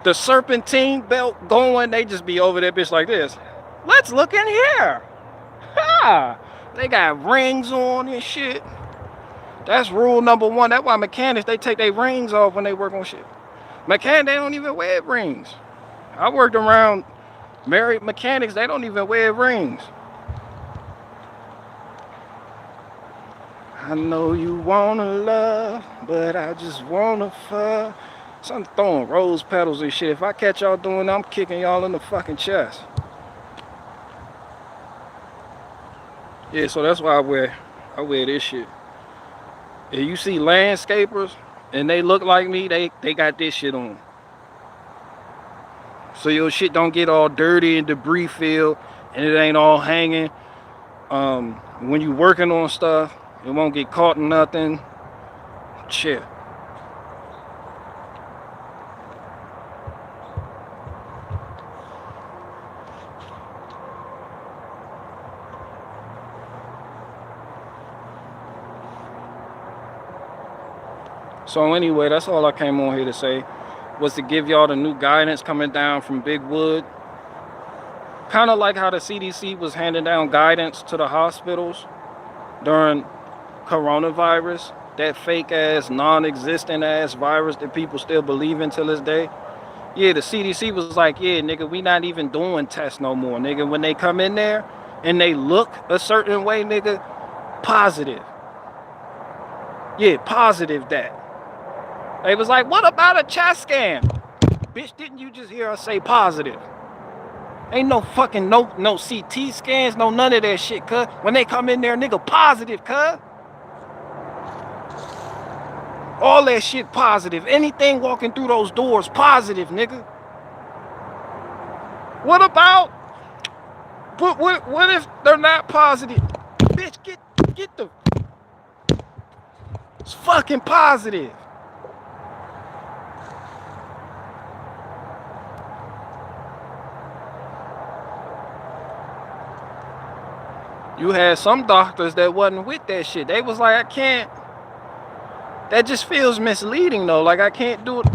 the serpentine belt going. They just be over that bitch like this. Let's look in here. Ha! They got rings on and shit. That's rule number one. That's why mechanics, they take their rings off when they work on shit. Mechanics, they don't even wear rings. I worked around married mechanics, they don't even wear rings. I know you wanna love, but I just wanna fuck. So I'm throwing rose petals and shit. If I catch y'all doing that, I'm kicking y'all in the fucking chest. Yeah, so that's why I wear this shit. If you see landscapers and they look like me, they got this shit on. So your shit don't get all dirty and debris filled and it ain't all hanging. When you working on stuff, it won't get caught in nothing. Shit. So anyway, that's all I came on here to say, was to give y'all the new guidance coming down from Big Wood. Kind of like how the CDC was handing down guidance to the hospitals during coronavirus, that fake ass, non-existent ass virus that people still believe in till this day. Yeah, the CDC was like, yeah, nigga, we not even doing tests no more, nigga. When they come in there and they look a certain way, nigga, positive. Yeah, positive that. They was like, what about a chest scan? Bitch, didn't you just hear us say positive? Ain't no fucking no CT scans, no none of that shit, cuz. When they come in there, nigga, positive, cuz. All that shit positive. Anything walking through those doors, positive, nigga. What about, what if they're not positive? Bitch, get the, it's fucking positive. You had some doctors that wasn't with that shit. They was like, I can't. That just feels misleading though. Like I can't do it.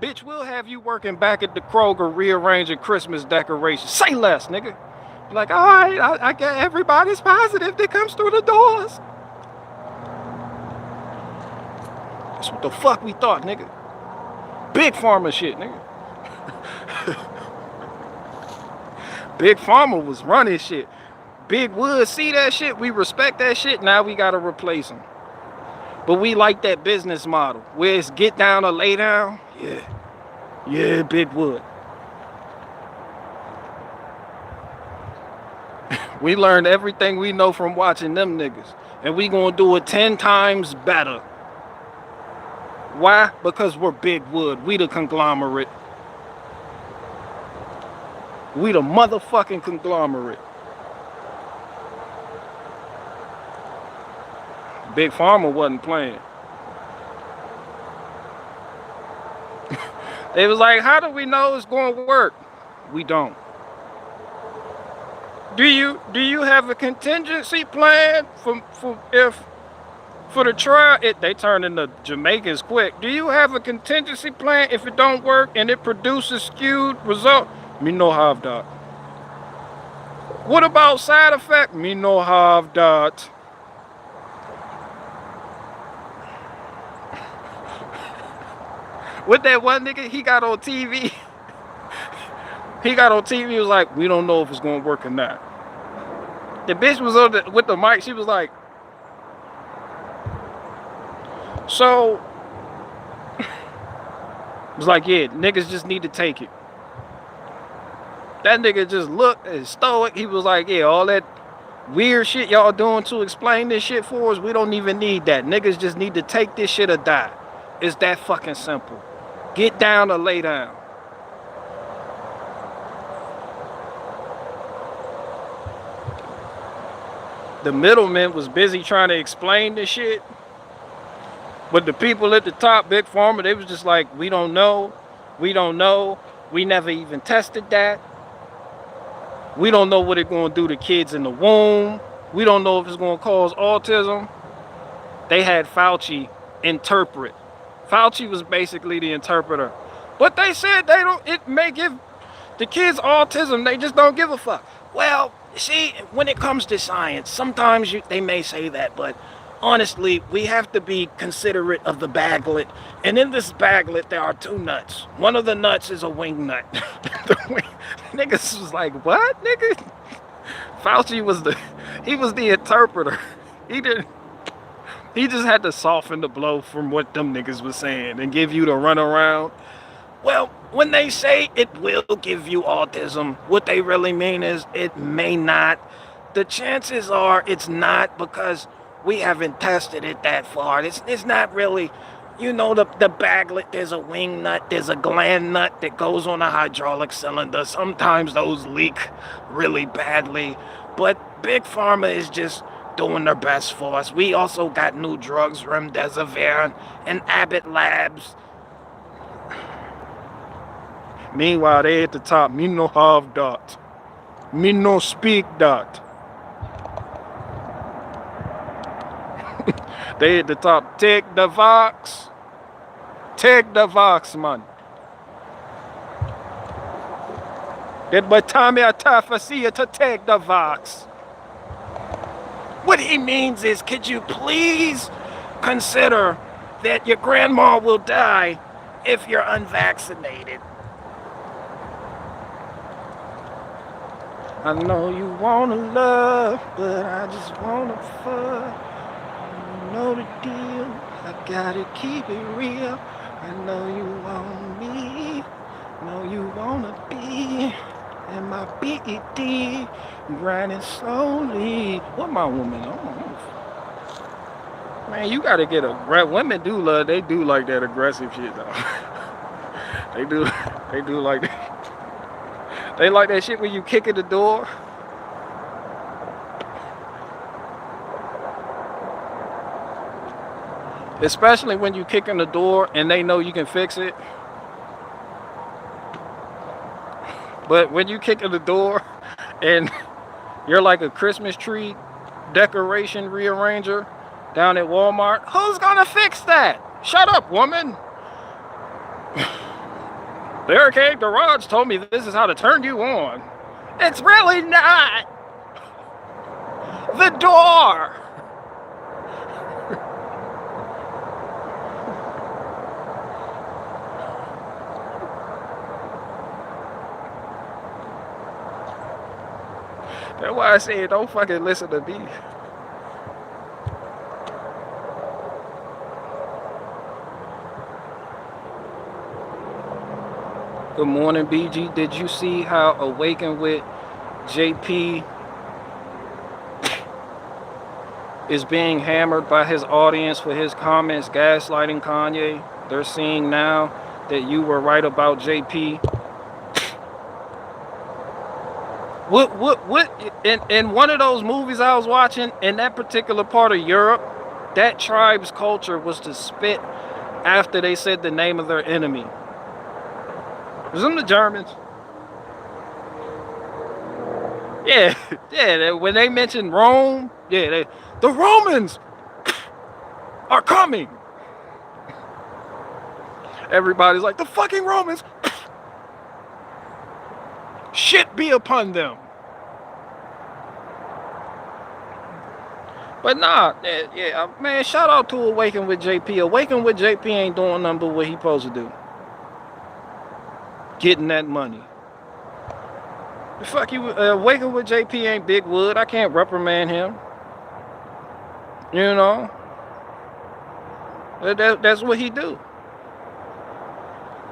Bitch, we'll have you working back at the Kroger rearranging Christmas decorations. Say less, nigga. Like, all right, I get everybody's positive that comes through the doors. That's what the fuck we thought, nigga. Big Pharma shit, nigga. Big Pharma was running shit. Big Wood see that shit, we respect that shit, now we gotta replace them. But we like that business model, where it's get down or lay down. Yeah. Yeah, Big Wood. We learned everything we know from watching them niggas. And we gonna do it 10 times better. Why? Because we're Big Wood. We the conglomerate. We the motherfucking conglomerate. Big Pharma wasn't playing. They was like, how do we know it's going to work? We don't. Do you have a contingency plan for the trial? They turn into Jamaicans quick. Do you have a contingency plan if it don't work and it produces skewed result? Me no have that. What about side effect? Me no have that. With that one nigga, he got on TV. He got on TV, he was like, we don't know if it's gonna work or not. The bitch was on with the mic, she was like, so, it was like, yeah, niggas just need to take it. That nigga just looked and stoic. He was like, yeah, all that weird shit y'all doing to explain this shit for us, we don't even need that. Niggas just need to take this shit or die. It's that fucking simple. Get down or lay down. The middleman was busy trying to explain this shit. But the people at the top, Big Pharma, they was just like, we don't know. We don't know. We never even tested that. We don't know what it's going to do to kids in the womb. We don't know if it's going to cause autism. They had Fauci interpret. Fauci was basically the interpreter. But they said it may give the kids autism. They just don't give a fuck. Well, see, when it comes to science, sometimes they may say that, but honestly, we have to be considerate of the baglet. And in this baglet, there are two nuts. One of the nuts is a wing nut. Niggas was like, what, nigga? Fauci was the interpreter. He just had to soften the blow from what them niggas was saying and give you the runaround. Well, when they say it will give you autism, what they really mean is it may not. The chances are it's not, because we haven't tested it that far. It's not really, you know, the baglet, there's a wing nut, there's a gland nut that goes on a hydraulic cylinder. Sometimes those leak really badly, but Big Pharma is just doing their best for us. We also got new drugs, remdesivir and Abbott Labs. Meanwhile, they at the top, me no have that. Me no speak that. They at the top, take the Vox. Take the Vox, man. Get by Tommy Atafasia to take the Vox. What he means is, could you please consider that your grandma will die if you're unvaccinated? I know you wanna love, but I just wanna fuck. You know the deal, I gotta keep it real. I know you want me, know you wanna be in my BED, grinding slowly. What my woman on? Man, you gotta get women do love, they do like that aggressive shit though. They do like that. They like that shit when you kick at the door. Especially when you kick in the door and they know you can fix it. But when you kick in the door and you're like a Christmas tree decoration rearranger down at Walmart, who's gonna fix that? Shut up, woman. The Arcade Garage told me this is how to turn you on. It's really not. The door. That's why I said don't fucking listen to me. Good morning, BG. Did you see how Awaken with JP is being hammered by his audience for his comments gaslighting Kanye? They're seeing now that you were right about JP. What in one of those movies I was watching in that particular part of Europe, that tribe's culture was to spit after they said the name of their enemy. Was them the Germans? Yeah, yeah. When they mentioned Rome, yeah, the Romans are coming. Everybody's like, the fucking Romans. Shit be upon them. But nah, yeah, man, shout out to Awaken with JP. Awaken with JP ain't doing nothing but what he supposed to do. Getting that money. The fuck you, Awaken with JP ain't Big Wood. I can't reprimand him. You know? That's what he do.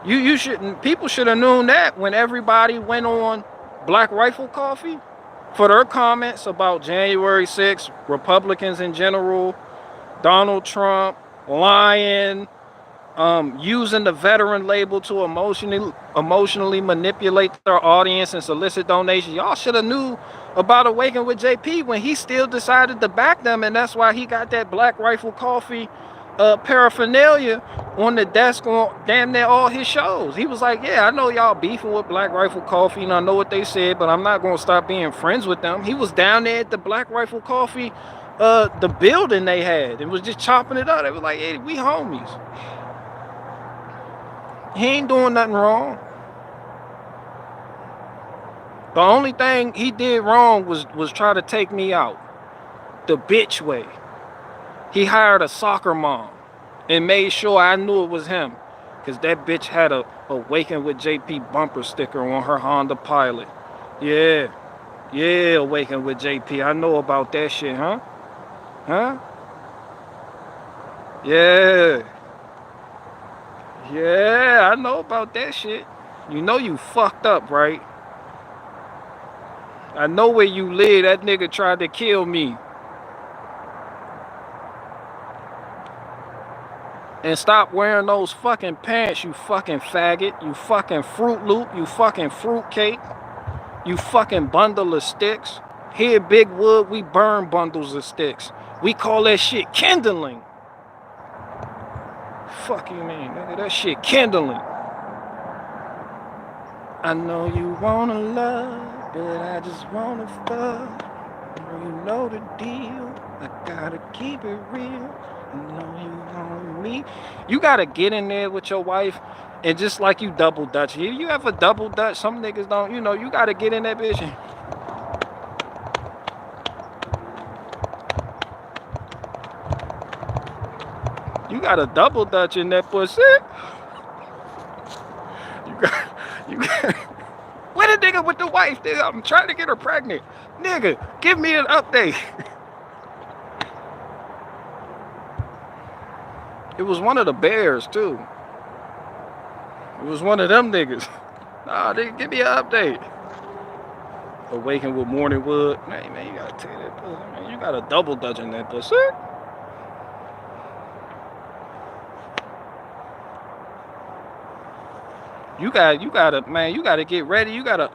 You shouldn't, people should have known that when everybody went on Black Rifle Coffee for their comments about January 6th, Republicans in general, Donald Trump, lying, using the veteran label to emotionally manipulate their audience and solicit donations. Y'all should have knew about Awaken with JP when he still decided to back them, and that's why he got that Black Rifle Coffee paraphernalia on the desk on damn near all his shows. He was like, yeah, I know y'all beefing with Black Rifle Coffee and I know what they said, but I'm not gonna stop being friends with them. He was down there at the Black Rifle Coffee the building they had and was just chopping it up. They was like, hey, we homies. He ain't doing nothing wrong. The only thing he did wrong was try to take me out the bitch way. He hired a soccer mom and made sure I knew it was him, because that bitch had a Awaken with JP bumper sticker on her Honda Pilot. Yeah, Awaken with JP. I know about that shit, huh? Huh? Yeah, I know about that shit. You know you fucked up, right? I know where you live. That nigga tried to kill me. And stop wearing those fucking pants, you fucking faggot. You fucking Fruit Loop. You fucking fruitcake. You fucking bundle of sticks. Here at Big Wood, we burn bundles of sticks. We call that shit kindling. Fuck you mean, nigga? That shit kindling. I know you wanna love, but I just wanna fuck. You know the deal. I gotta keep it real. I know you want me. You gotta get in there with your wife and just like you double dutch. You ever double dutch? Some niggas don't, you know, you gotta get in that bitch. You gotta double dutch in that pussy. You got where the nigga with the wife, nigga? I'm trying to get her pregnant. Nigga, give me an update. It was one of the Bears, too. It was one of them niggas. Nah, nigga, give me an update. Awaken with Morning Wood. Man, you gotta take that pussy. Man, you gotta double dutch in that pussy. You gotta get ready. You gotta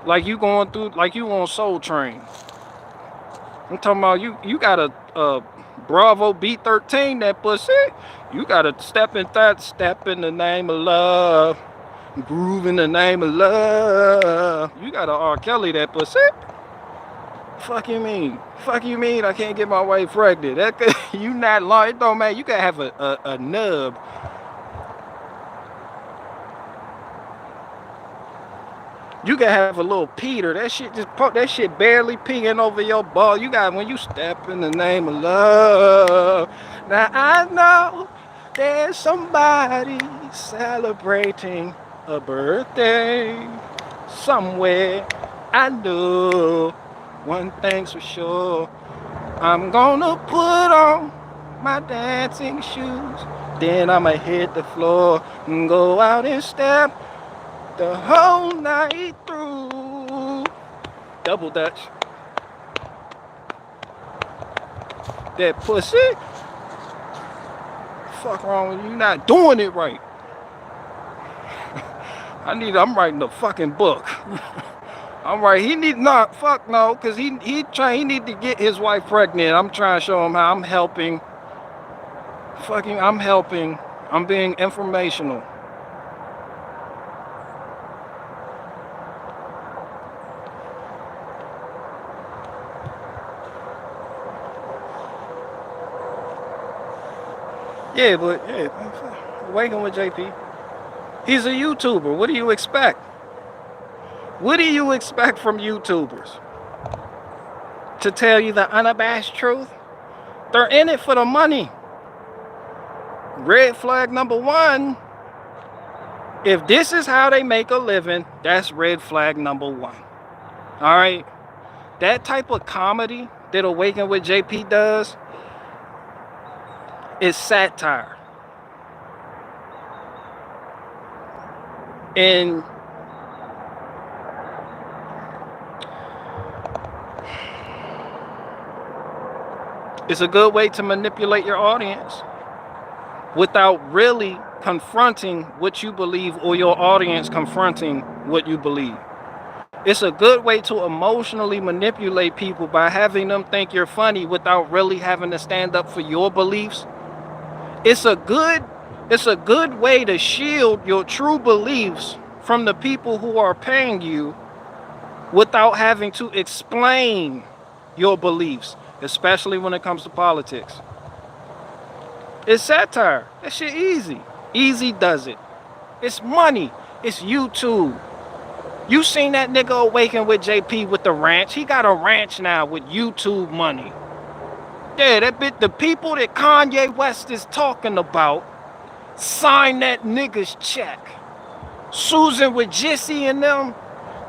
like you going through, like you on Soul Train. I'm talking about you gotta Bravo B13 that pussy. You gotta step in the name of love. Groove in the name of love. You gotta R. Kelly that pussy. Fuck you mean? Fuck you mean I can't get my wife pregnant? That you not lying. It don't matter. You gotta have a nub. You gotta have a little Peter. That shit barely peeing over your ball. You got when you step in the name of love. Now I know there's somebody celebrating a birthday somewhere. I know one thing's for sure. I'm gonna put on my dancing shoes. Then I'ma hit the floor and go out and step the whole night through. Double Dutch. That pussy. Fuck wrong with you? Not doing it right. I'm writing a fucking book. I'm right. He need not fuck no, cause he need to get his wife pregnant. I'm trying to show him how I'm helping. I'm helping. I'm being informational. Yeah, but yeah, waking with JP. He's a YouTuber. What do you expect? What do you expect from YouTubers? To tell you the unabashed truth? They're in it for the money. Red flag number one. If this is how they make a living, that's red flag number one. All right? That type of comedy that Awaken with JP does is satire. And it's a good way to manipulate your audience without really confronting what you believe or your audience confronting what you believe. It's a good way to emotionally manipulate people by having them think you're funny without really having to stand up for your beliefs. It's a good way to shield your true beliefs from the people who are paying you without having to explain your beliefs, especially when it comes to politics. It's satire. That shit easy. Easy does it. It's money. It's YouTube. You seen that nigga Awaken with JP with the ranch? He got a ranch now with YouTube money. Yeah, the people that Kanye West is talking about sign that nigga's check. Susan with Jissy and them,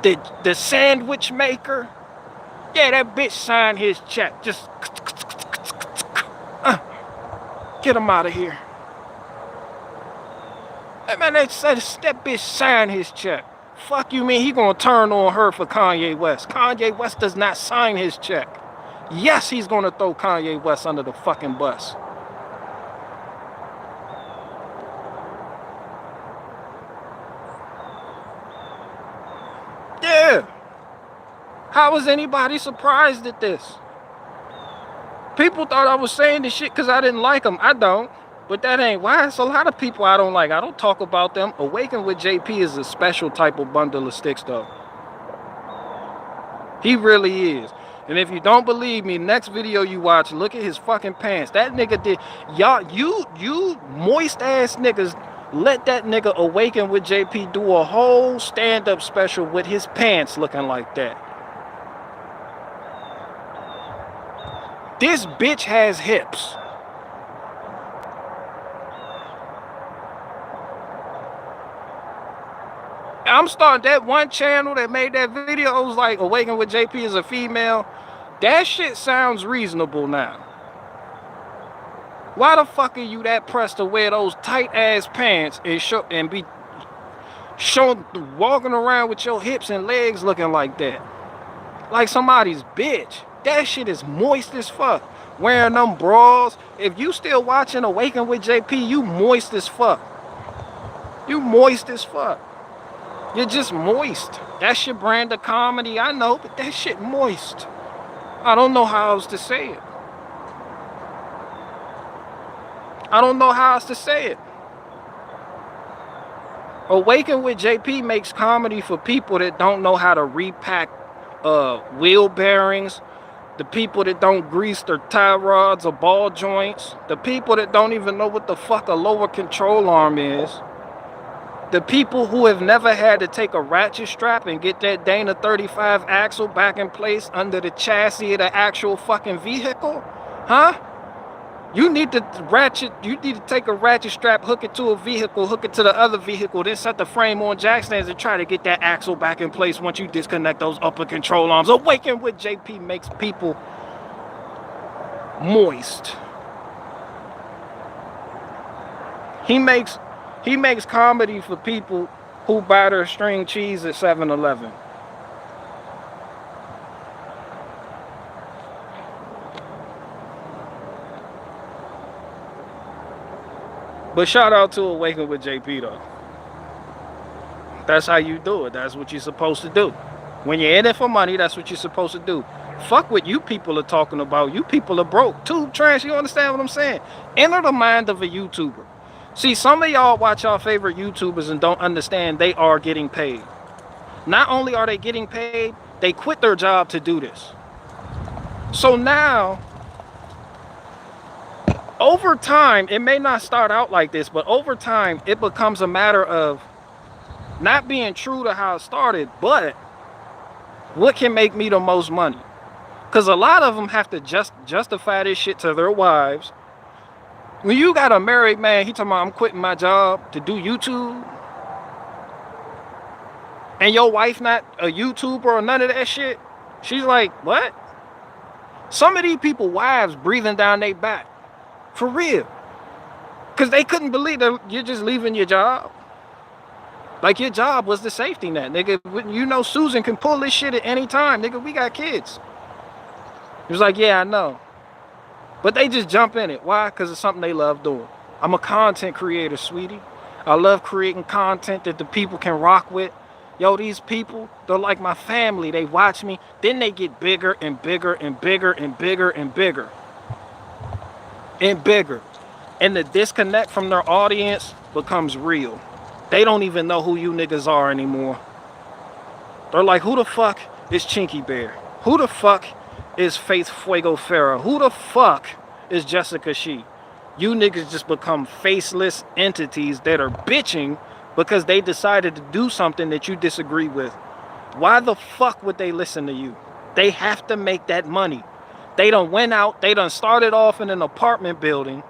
the sandwich maker. Yeah, that bitch signed his check. Just get him out of here. Hey man, that bitch signed his check. Fuck you mean he gonna turn on her for Kanye West? Kanye West does not sign his check. Yes, he's gonna throw Kanye West under the fucking bus. Yeah. How was anybody surprised at this? People thought I was saying this shit because I didn't like him. I don't. But that ain't why. It's a lot of people I don't like. I don't talk about them. Awaken with JP is a special type of bundle of sticks, though. He really is. And if you don't believe me, next video you watch, look at his fucking pants. That nigga did. Y'all, you moist ass niggas, let that nigga Awaken with JP do a whole stand-up special with his pants looking like that. This bitch has hips. I'm starting that one channel that made that video. It was like Awaken with JP as a female. That shit sounds reasonable now. Why the fuck are you that pressed to wear those tight ass pants and be walking around with your hips and legs looking like that? Like somebody's bitch. That shit is moist as fuck. Wearing them bras. If you still watching Awaken with JP, you moist as fuck. You moist as fuck. You're just moist. That's your brand of comedy, I know, but that shit moist. I don't know how else to say it. I don't know how else to say it. Awaken with JP makes comedy for people that don't know how to repack wheel bearings, the people that don't grease their tie rods or ball joints, the people that don't even know what the fuck a lower control arm is, the people who have never had to take a ratchet strap and get that Dana 35 axle back in place under the chassis of the actual fucking vehicle, huh? You need to take a ratchet strap, hook it to a vehicle, hook it to the other vehicle, then set the frame on jack stands and try to get that axle back in place once you disconnect those upper control arms. Awaken with JP makes people moist. He makes comedy for people who buy their string cheese at 7-Eleven. But shout out to Awaken with JP though. That's how you do it. That's what you're supposed to do. When you're in it for money, that's what you're supposed to do. Fuck what you people are talking about. You people are broke. Tube trash, you understand what I'm saying? Enter the mind of a YouTuber. See, some of y'all watch y'all favorite YouTubers and don't understand they are getting paid. Not only are they getting paid, they quit their job to do this. So now, over time, it may not start out like this, but over time, it becomes a matter of not being true to how it started, but what can make me the most money? Because a lot of them have to justify this shit to their wives. When you got a married man, he talking about, I'm quitting my job to do YouTube. And your wife not a YouTuber or none of that shit. She's like, what? Some of these people wives breathing down their back. For real. Because they couldn't believe that you're just leaving your job. Like your job was the safety net, nigga. You know Susan can pull this shit at any time, nigga. We got kids. He was like, yeah, I know. But they just jump in it. Why? Because it's something they love doing. I'm a content creator, sweetie. I love creating content that the people can rock with. Yo, these people, they're like my family. They watch me. Then they get bigger and bigger and bigger and bigger and bigger. And bigger. And the disconnect from their audience becomes real. They don't even know who you niggas are anymore. They're like, who the fuck is Chinky Bear? Who the fuck is Faith Fuego Farah? Who the fuck is Jessica She? You niggas just become faceless entities that are bitching because they decided to do something that you disagree with. Why the fuck would they listen to you? They have to make that money. They done went out, they done started off in an apartment building,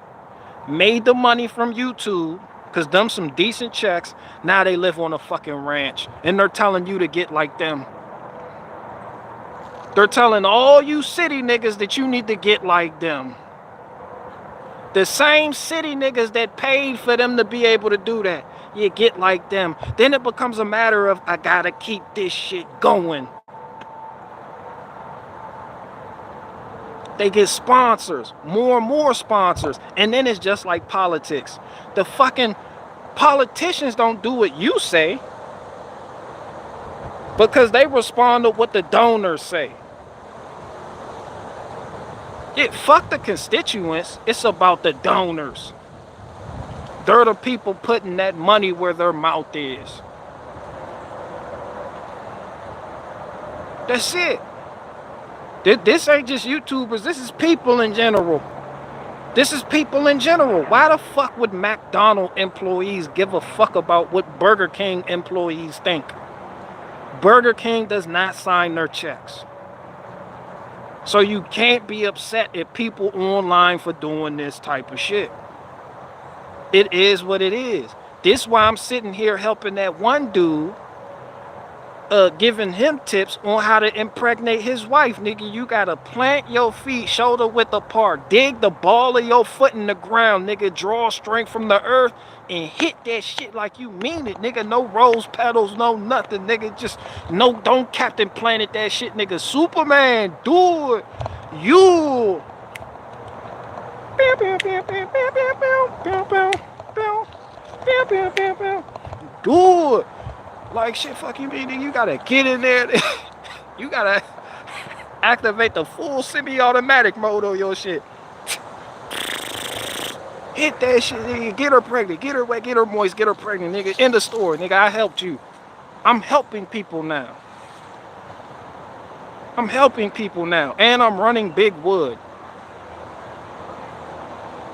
made the money from YouTube, because them some decent checks. Now they live on a fucking ranch. And they're telling you to get like them. They're telling all you city niggas that you need to get like them. The same city niggas that paid for them to be able to do that. You get like them. Then it becomes a matter of, I gotta keep this shit going. They get sponsors, more and more sponsors. And then it's just like politics. The fucking politicians don't do what you say because they respond to what the donors say. Yeah, fuck the constituents. It's about the donors. They're the people putting that money where their mouth is. That's it. This ain't just YouTubers. This is people in general. This is people in general. Why the fuck would McDonald's employees give a fuck about what Burger King employees think? Burger King does not sign their checks. So you can't be upset at people online for doing this type of shit. It is what it is. This is why I'm sitting here helping that one dude, giving him tips on how to impregnate his wife. Nigga, you gotta plant your feet shoulder width apart. Dig the ball of your foot in the ground, nigga. Draw strength from the earth and hit that shit like you mean it, nigga. No rose petals, no nothing, nigga. Just no, don't Captain Planet that shit, nigga. Superman, do it. You. Do it. Like shit, fuck you mean, you gotta get in there. You gotta activate the full semi-automatic mode on your shit. Hit that shit, nigga. Get her pregnant, get her wet, get her moist, get her pregnant, nigga. In the store, nigga. I helped you. I'm helping people now. I'm helping people now, and I'm running Big Wood.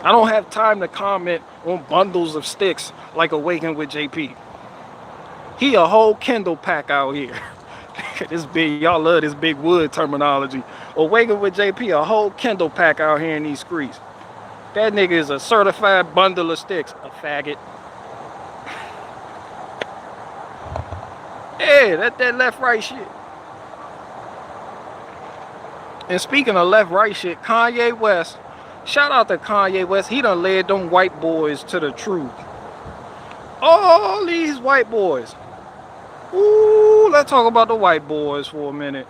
I don't have time to comment on bundles of sticks like Awaken with JP. He a whole Kindle pack out here. This big, y'all love this Big Wood terminology. Awaken with JP, a whole Kindle pack out here in these streets. That nigga is a certified bundle of sticks. A faggot. Yeah, that left-right shit. And speaking of left-right shit, Kanye West, shout out to Kanye West. He done led them white boys to the truth. All these white boys. Ooh, let's talk about the white boys for a minute.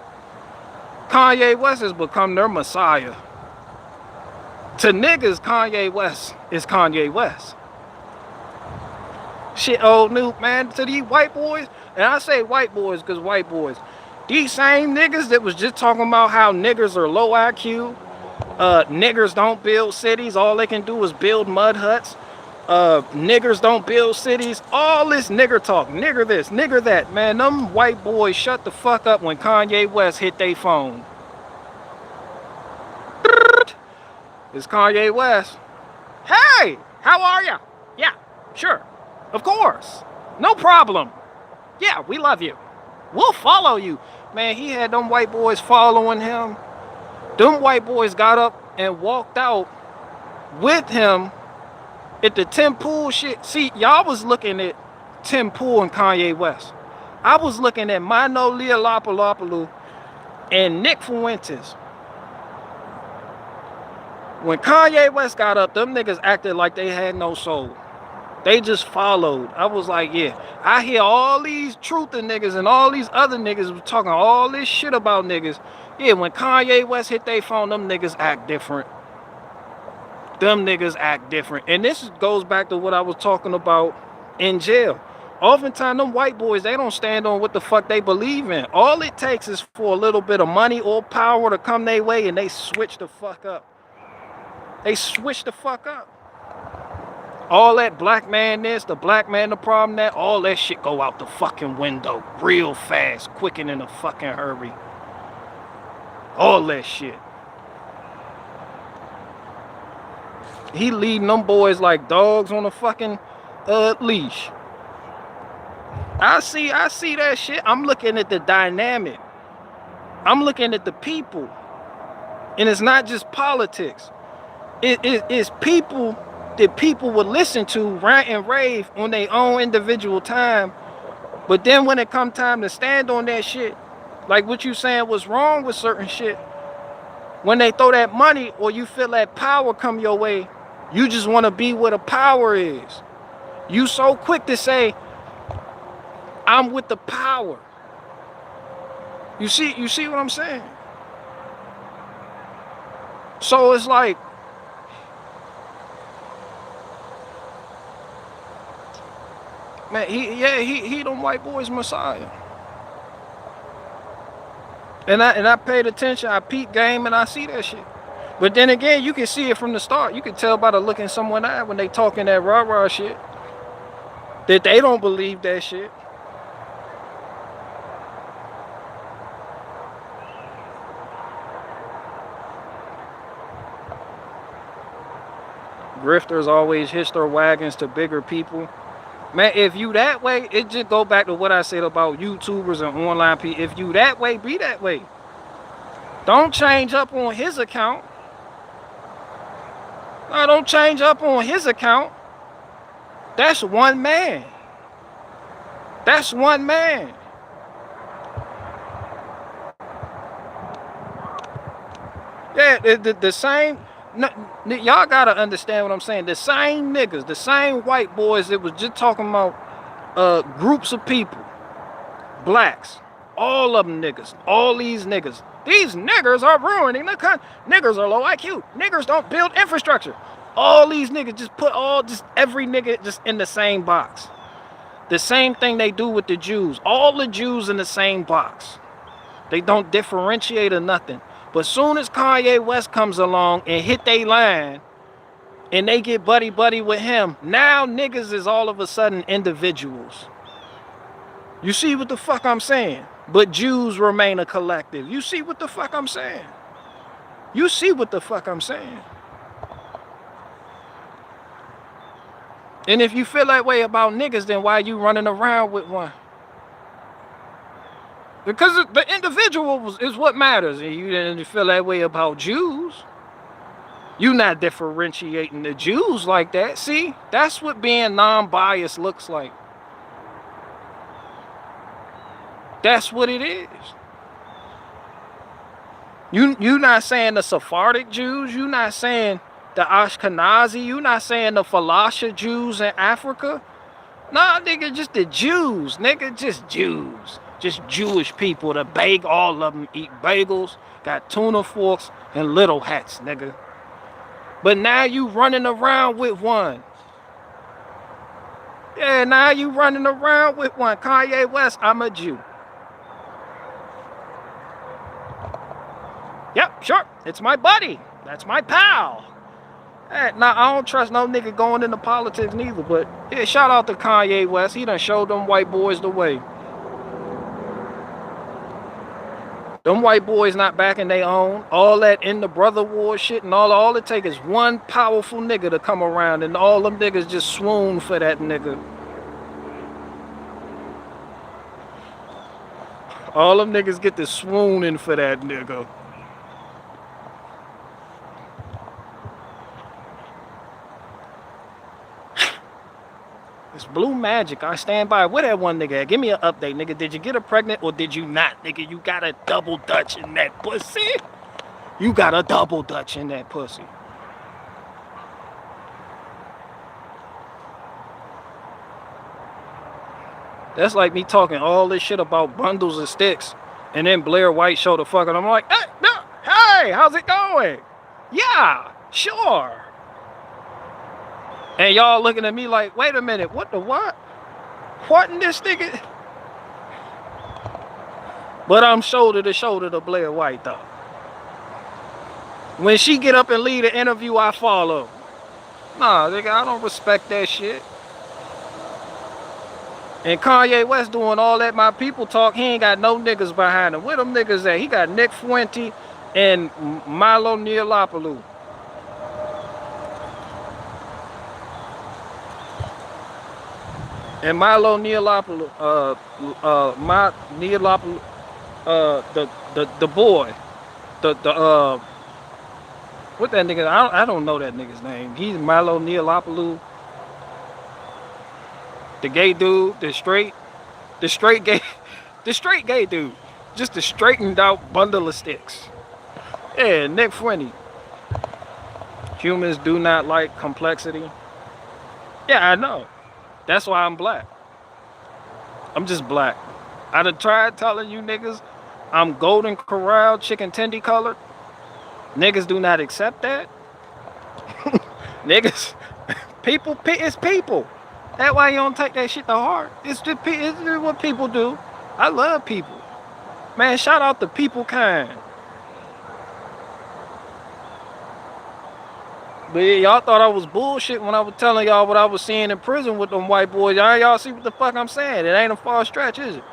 Kanye West has become their messiah. To niggas, Kanye West is Kanye West. Shit, old Nuke, man. To these white boys, and I say white boys because white boys, these same niggas that was just talking about how niggers are low IQ, niggers don't build cities, all they can do is build mud huts, niggers don't build cities, all this nigger talk, nigger this, nigger that, man, them white boys shut the fuck up when Kanye West hit their phone. It's Kanye West. Hey, how are ya? Yeah, sure, of course, no problem. Yeah, we love you. We'll follow you. Man, he had them white boys following him. Them white boys got up and walked out with him at the Tim Pool shit. See, y'all was looking at Tim Pool and Kanye West. I was looking at Mano Leopolopoulos and Nick Fuentes. When Kanye West got up, them niggas acted like they had no soul. They just followed. I was like, yeah. I hear all these truther niggas and all these other niggas talking all this shit about niggas. Yeah, when Kanye West hit their phone, them niggas act different. Them niggas act different. And this goes back to what I was talking about in jail. Oftentimes, them white boys, they don't stand on what the fuck they believe in. All it takes is for a little bit of money or power to come their way, and they switch the fuck up. They switch the fuck up. All that black man this, the black man the problem that, all that shit go out the fucking window real fast, quick and in a fucking hurry. All that shit. He leading them boys like dogs on a fucking leash. I see that shit. I'm looking at the dynamic. I'm looking at the people. And it's not just politics. It's people that people would listen to rant and rave on their own individual time. But then when it come time to stand on that shit, like what you saying was wrong with certain shit, when they throw that money or you feel that power come your way, you just want to be where the power is. You so quick to say, I'm with the power. You see what I'm saying? So it's like, man, he them white boys messiah. And I paid attention, I peep game, and I see that shit. But then again, you can see it from the start. You can tell by the look in someone's eye when they talking that rah-rah shit that they don't believe that shit. Grifters always hitch their wagons to bigger people. Man, if you that way, it just go back to what I said about YouTubers and online people. If you that way, be that way. Don't change up on his account. No, don't change up on his account. That's one man. That's one man. Yeah, the same. No, y'all gotta understand what I'm saying. The same niggas, the same white boys that was just talking about groups of people, blacks, all of them niggas, all these niggas. These niggers are ruining the country. Niggers are low IQ. Niggers don't build infrastructure. All these niggas just put every nigga just in the same box. The same thing they do with the Jews. All the Jews in the same box. They don't differentiate or nothing. But soon as Kanye West comes along and hit they line and they get buddy with him, now niggas is all of a sudden individuals. You see what the fuck I'm saying? But Jews remain a collective. You see what the fuck I'm saying? You see what the fuck I'm saying? And if you feel that way about niggas, then why you running around with one? Because the individual is what matters. And you didn't feel that way about Jews. You not differentiating the Jews like that. See, that's what being non-biased looks like. That's what it is. You not saying the Sephardic Jews. You not saying the Ashkenazi. You not saying the Falasha Jews in Africa. Nah, nigga, just the Jews, nigga, just Jews. Just Jewish people. All of them eat bagels, got tuna forks, and little hats, nigga. But now you running around with one. Yeah, now you running around with one. Kanye West, I'm a Jew. Yep, sure. It's my buddy. That's my pal. Hey, now, I don't trust no nigga going into politics neither, but yeah, shout out to Kanye West. He done showed them white boys the way. Them white boys not backing their own. All that in the brother war shit and all it take is one powerful nigga to come around and all them niggas just swoon for that nigga. All them niggas get to swooning for that nigga. It's blue magic. I stand by. Where that one nigga at? Give me an update, nigga. Did you get her pregnant or did you not, nigga? You got a double dutch in that pussy. You got a double dutch in that pussy. That's like me talking all this shit about bundles of sticks and then Blair White show the fuck and I'm like, hey, no, hey, how's it going? Yeah, sure. And y'all looking at me like, wait a minute, what the what? What in this nigga? But I'm shoulder to shoulder to Blair White though. When she get up and lead an interview, I follow. Nah, nigga, I don't respect that shit. And Kanye West doing all that my people talk, he ain't got no niggas behind him. Where them niggas at? He got Nick Fuente and Milo Yiannopoulos. And Milo Yiannopoulos, the boy, what that nigga? I don't know that nigga's name. He's Milo Yiannopoulos, the gay dude, the straight gay dude, just a straightened out bundle of sticks. Yeah, Nick Fuente. Humans do not like complexity. Yeah, I know. That's why I'm black. I'm just black. I done tried telling you niggas I'm golden corral, chicken tendy colored. Niggas do not accept that. Niggas, it's people. That's why you don't take that shit to heart. It's what people do. I love people. Man, shout out to people kind. But yeah, y'all thought I was bullshit when I was telling y'all what I was seeing in prison with them white boys. Y'all see what the fuck I'm saying? It ain't a far stretch, is it?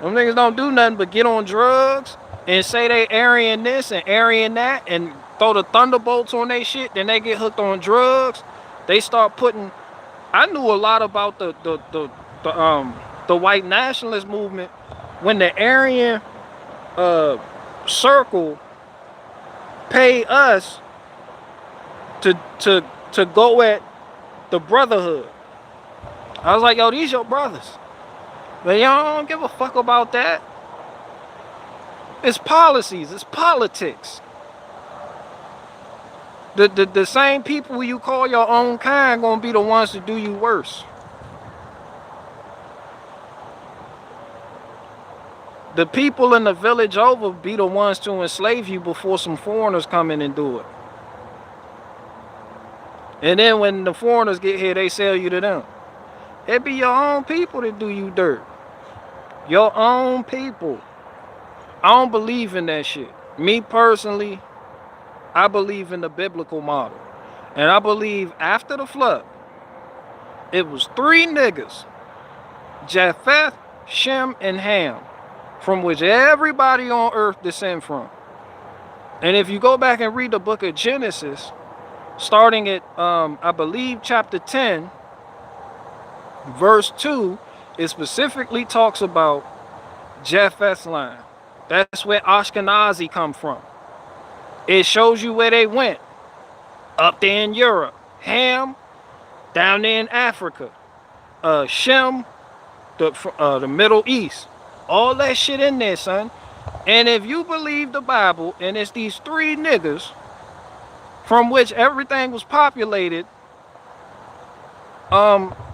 Them niggas don't do nothing but get on drugs and say they Aryan this and Aryan that and throw the thunderbolts on they shit. Then they get hooked on drugs. They start putting. I knew a lot about the white nationalist movement when the Aryan circle paid us to go at the brotherhood. I was like, yo, these your brothers. But y'all don't give a fuck about that. It's policies, it's politics. The same people you call your own kind gonna be the ones to do you worse. The people in the village over be the ones to enslave you before some foreigners come in and do it. And then when the foreigners get here, they sell you to them. It be your own people that do you dirt. Your own people. I don't believe in that shit. Me personally, I believe in the biblical model. And I believe after the flood, it was 3 niggas, Japheth, Shem, and Ham, from which everybody on earth descend from. And if you go back and read the book of Genesis, starting at, I believe, chapter 10, verse 2, it specifically talks about Japheth's line. That's where Ashkenazi come from. It shows you where they went. Up there in Europe. Ham, down there in Africa. Shem, the Middle East. All that shit in there, son. And if you believe the Bible, and it's these 3 niggas from which everything was populated,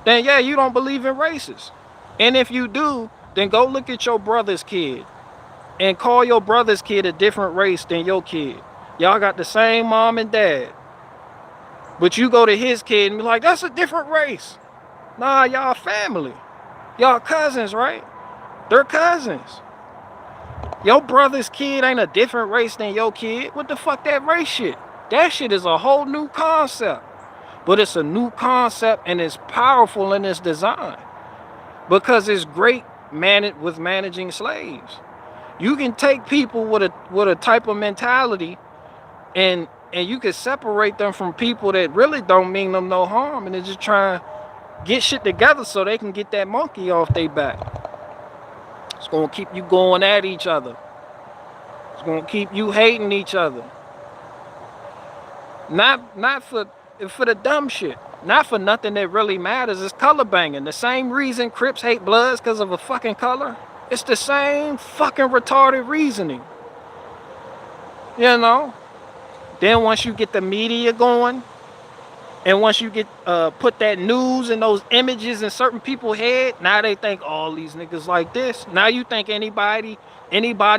then yeah, you don't believe in races. And if you do, then go look at your brother's kid and call your brother's kid a different race than your kid. Y'all got the same mom and dad. But you go to his kid and be like, that's a different race. Nah, y'all family. Y'all cousins, right? They're cousins. Your brother's kid ain't a different race than your kid. What the fuck that race shit? That shit is a whole new concept. But it's a new concept and it's powerful in its design. Because it's great with managing slaves. You can take people with a type of mentality and you can separate them from people that really don't mean them no harm and they're just trying to get shit together so they can get that monkey off their back. It's gonna keep you going at each other. It's gonna keep you hating each other. Not for the dumb shit. Not for nothing that really matters. It's color banging. The same reason Crips hate Bloods because of a fucking color. It's the same fucking retarded reasoning. You know? Then once you get the media going, and once you get put that news and those images in certain people's head, now they think all these niggas like this. Now you think anybody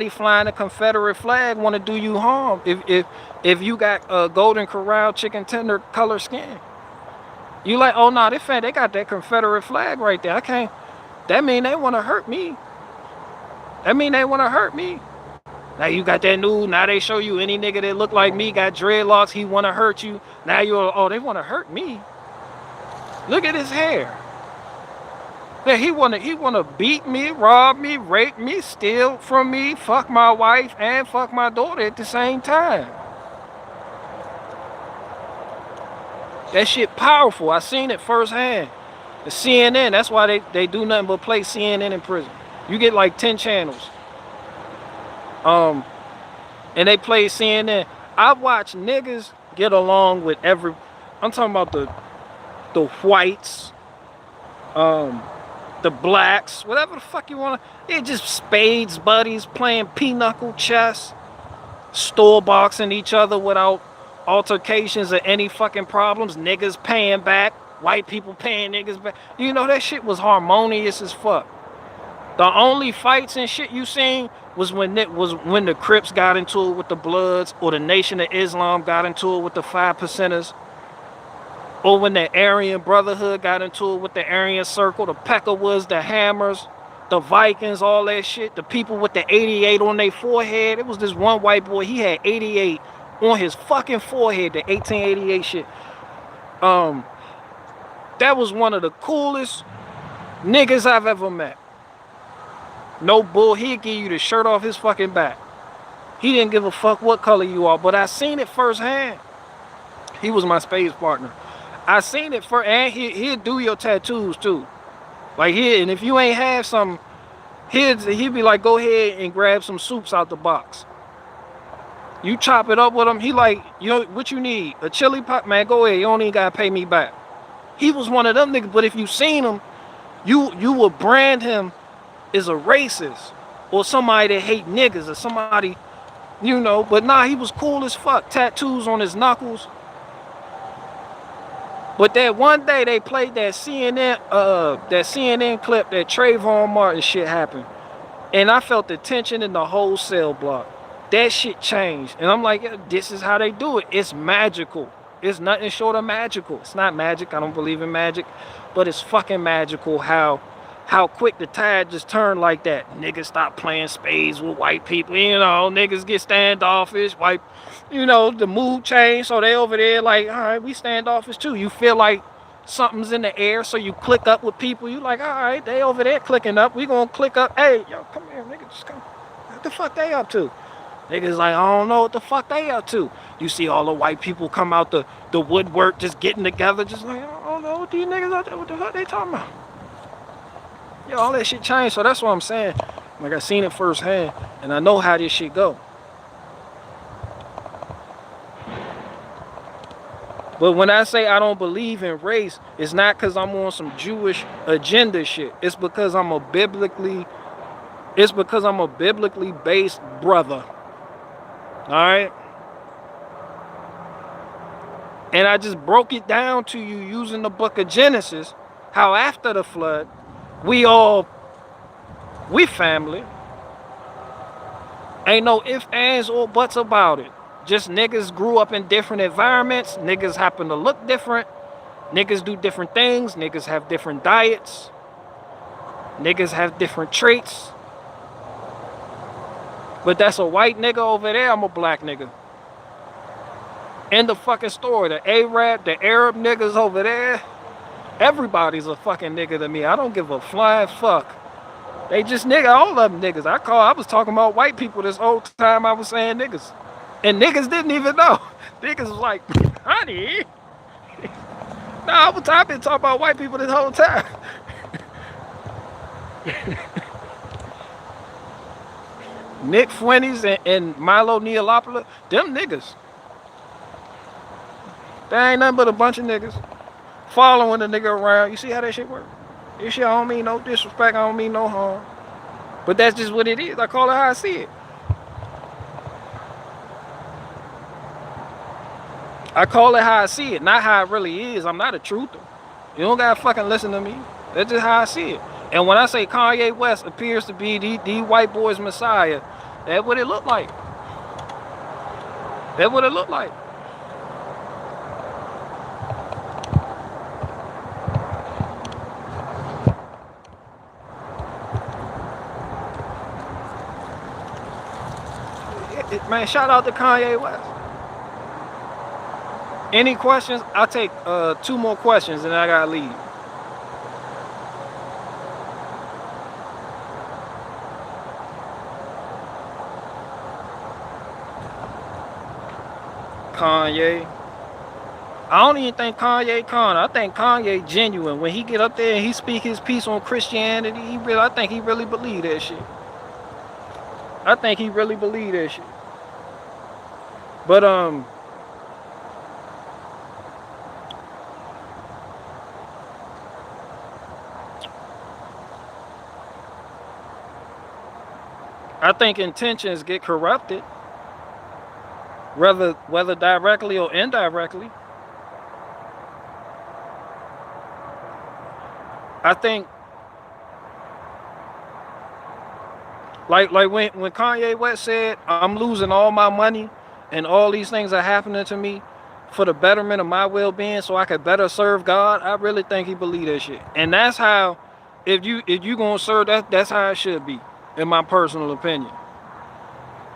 flying a Confederate flag want to do you harm if you got Golden Corral chicken tender color skin. You like, oh no, they got that Confederate flag right there. I can't. That mean they want to hurt me. That mean they want to hurt me. Now you got that news. Now they show you any nigga that look like me got dreadlocks. He want to hurt you. Now you're, oh, they want to hurt me. Look at his hair. Yeah, he wanna beat me, rob me, rape me, steal from me, fuck my wife, and fuck my daughter at the same time. That shit powerful. I seen it firsthand. The CNN, that's why they do nothing but play CNN in prison. You get like 10 channels. And they play CNN. I watch niggas get along with I'm talking about the whites, the blacks, whatever the fuck you want to. They're just spades buddies playing pinochle chess, store boxing each other without altercations or any fucking problems. Niggas paying back, white people paying niggas back. You know, that shit was harmonious as fuck. The only fights and shit you seen was when the Crips got into it with the Bloods, or the Nation of Islam got into it with the 5%ers, or when the Aryan Brotherhood got into it with the Aryan Circle, the Peckerwoods, the Hammers, the Vikings, all that shit. The people with the 88 on their forehead. It was this one white boy, he had 88 on his fucking forehead, the 1888 shit. That was one of the coolest niggas I've ever met. No bull, he'd give you the shirt off his fucking back. He didn't give a fuck what color you are, but I seen it firsthand. He was my space partner. I seen it and he'd do your tattoos too. Like and if you ain't have some, he'd be like, go ahead and grab some soups out the box. You chop it up with him, he like, you know, what you need? A chili pot? Man, go ahead, you don't even gotta pay me back. He was one of them niggas, but if you seen him, you would brand him as a racist or somebody that hate niggas or somebody, you know, but nah, he was cool as fuck. Tattoos on his knuckles. But that one day they played that CNN clip, that Trayvon Martin shit happened. And I felt the tension in the whole cell block. That shit changed. And I'm like, yeah, this is how they do it. It's magical. It's nothing short of magical. It's not magic. I don't believe in magic. But it's fucking magical how quick the tide just turned like that. Niggas stop playing spades with white people. You know, niggas get standoffish. White, you know, the mood changed. So they over there like, all right, we standoffish too. You feel like something's in the air. So you click up with people. You like, all right, they over there clicking up. We gonna click up. Hey, yo, come here, nigga. Just come. What the fuck they up to? Niggas like, I don't know what the fuck they up to. You see all the white people come out the woodwork just getting together. Just like, I don't know what these niggas out there. What the fuck they talking about? Yeah, all that shit changed. So that's what I'm saying. Like, I seen it firsthand, and I know how this shit go. But when I say I don't believe in race, it's not because I'm on some Jewish agenda shit. It's because I'm a biblically based brother. All right? And I just broke it down to you using the book of Genesis, how after the flood, we family. Ain't no ifs, ands, or buts about it. Just niggas grew up in different environments. Niggas happen to look different. Niggas do different things. Niggas have different diets. Niggas have different traits. But that's a white nigga over there, I'm a black nigga. End of fucking story. The Arab, the Arab niggas over there, everybody's a fucking nigga to me. I don't give a flying fuck. They just nigga, all of them niggas. I was talking about white people this whole time I was saying niggas. And niggas didn't even know. Niggas was like, honey. Nah, I've been talking about white people this whole time. Nick Fuentes and Milo Neolopoulos, them niggas. They ain't nothing but a bunch of niggas following the nigga around. You see how that shit work? This shit, I don't mean no disrespect, I don't mean no harm. But that's just what it is. I call it how I see it. I call it how I see it, not how it really is. I'm not a truther. You don't gotta fucking listen to me. That's just how I see it. And when I say Kanye West appears to be the white boy's messiah, that's what it looked like. That's what it looked like. Man, shout out to Kanye West. Any questions? I'll take 2 more questions and I gotta leave. Kanye. I don't even think Kanye con. I think Kanye genuine. When he get up there and he speak his piece on Christianity, I think he really believe that shit. I think he really believe that shit. But I think intentions get corrupted, whether directly or indirectly. I think like when Kanye West said, I'm losing all my money and all these things are happening to me for the betterment of my well-being so I could better serve God, I really think he believed that shit. And that's how, if you gonna serve, that's how it should be, in my personal opinion.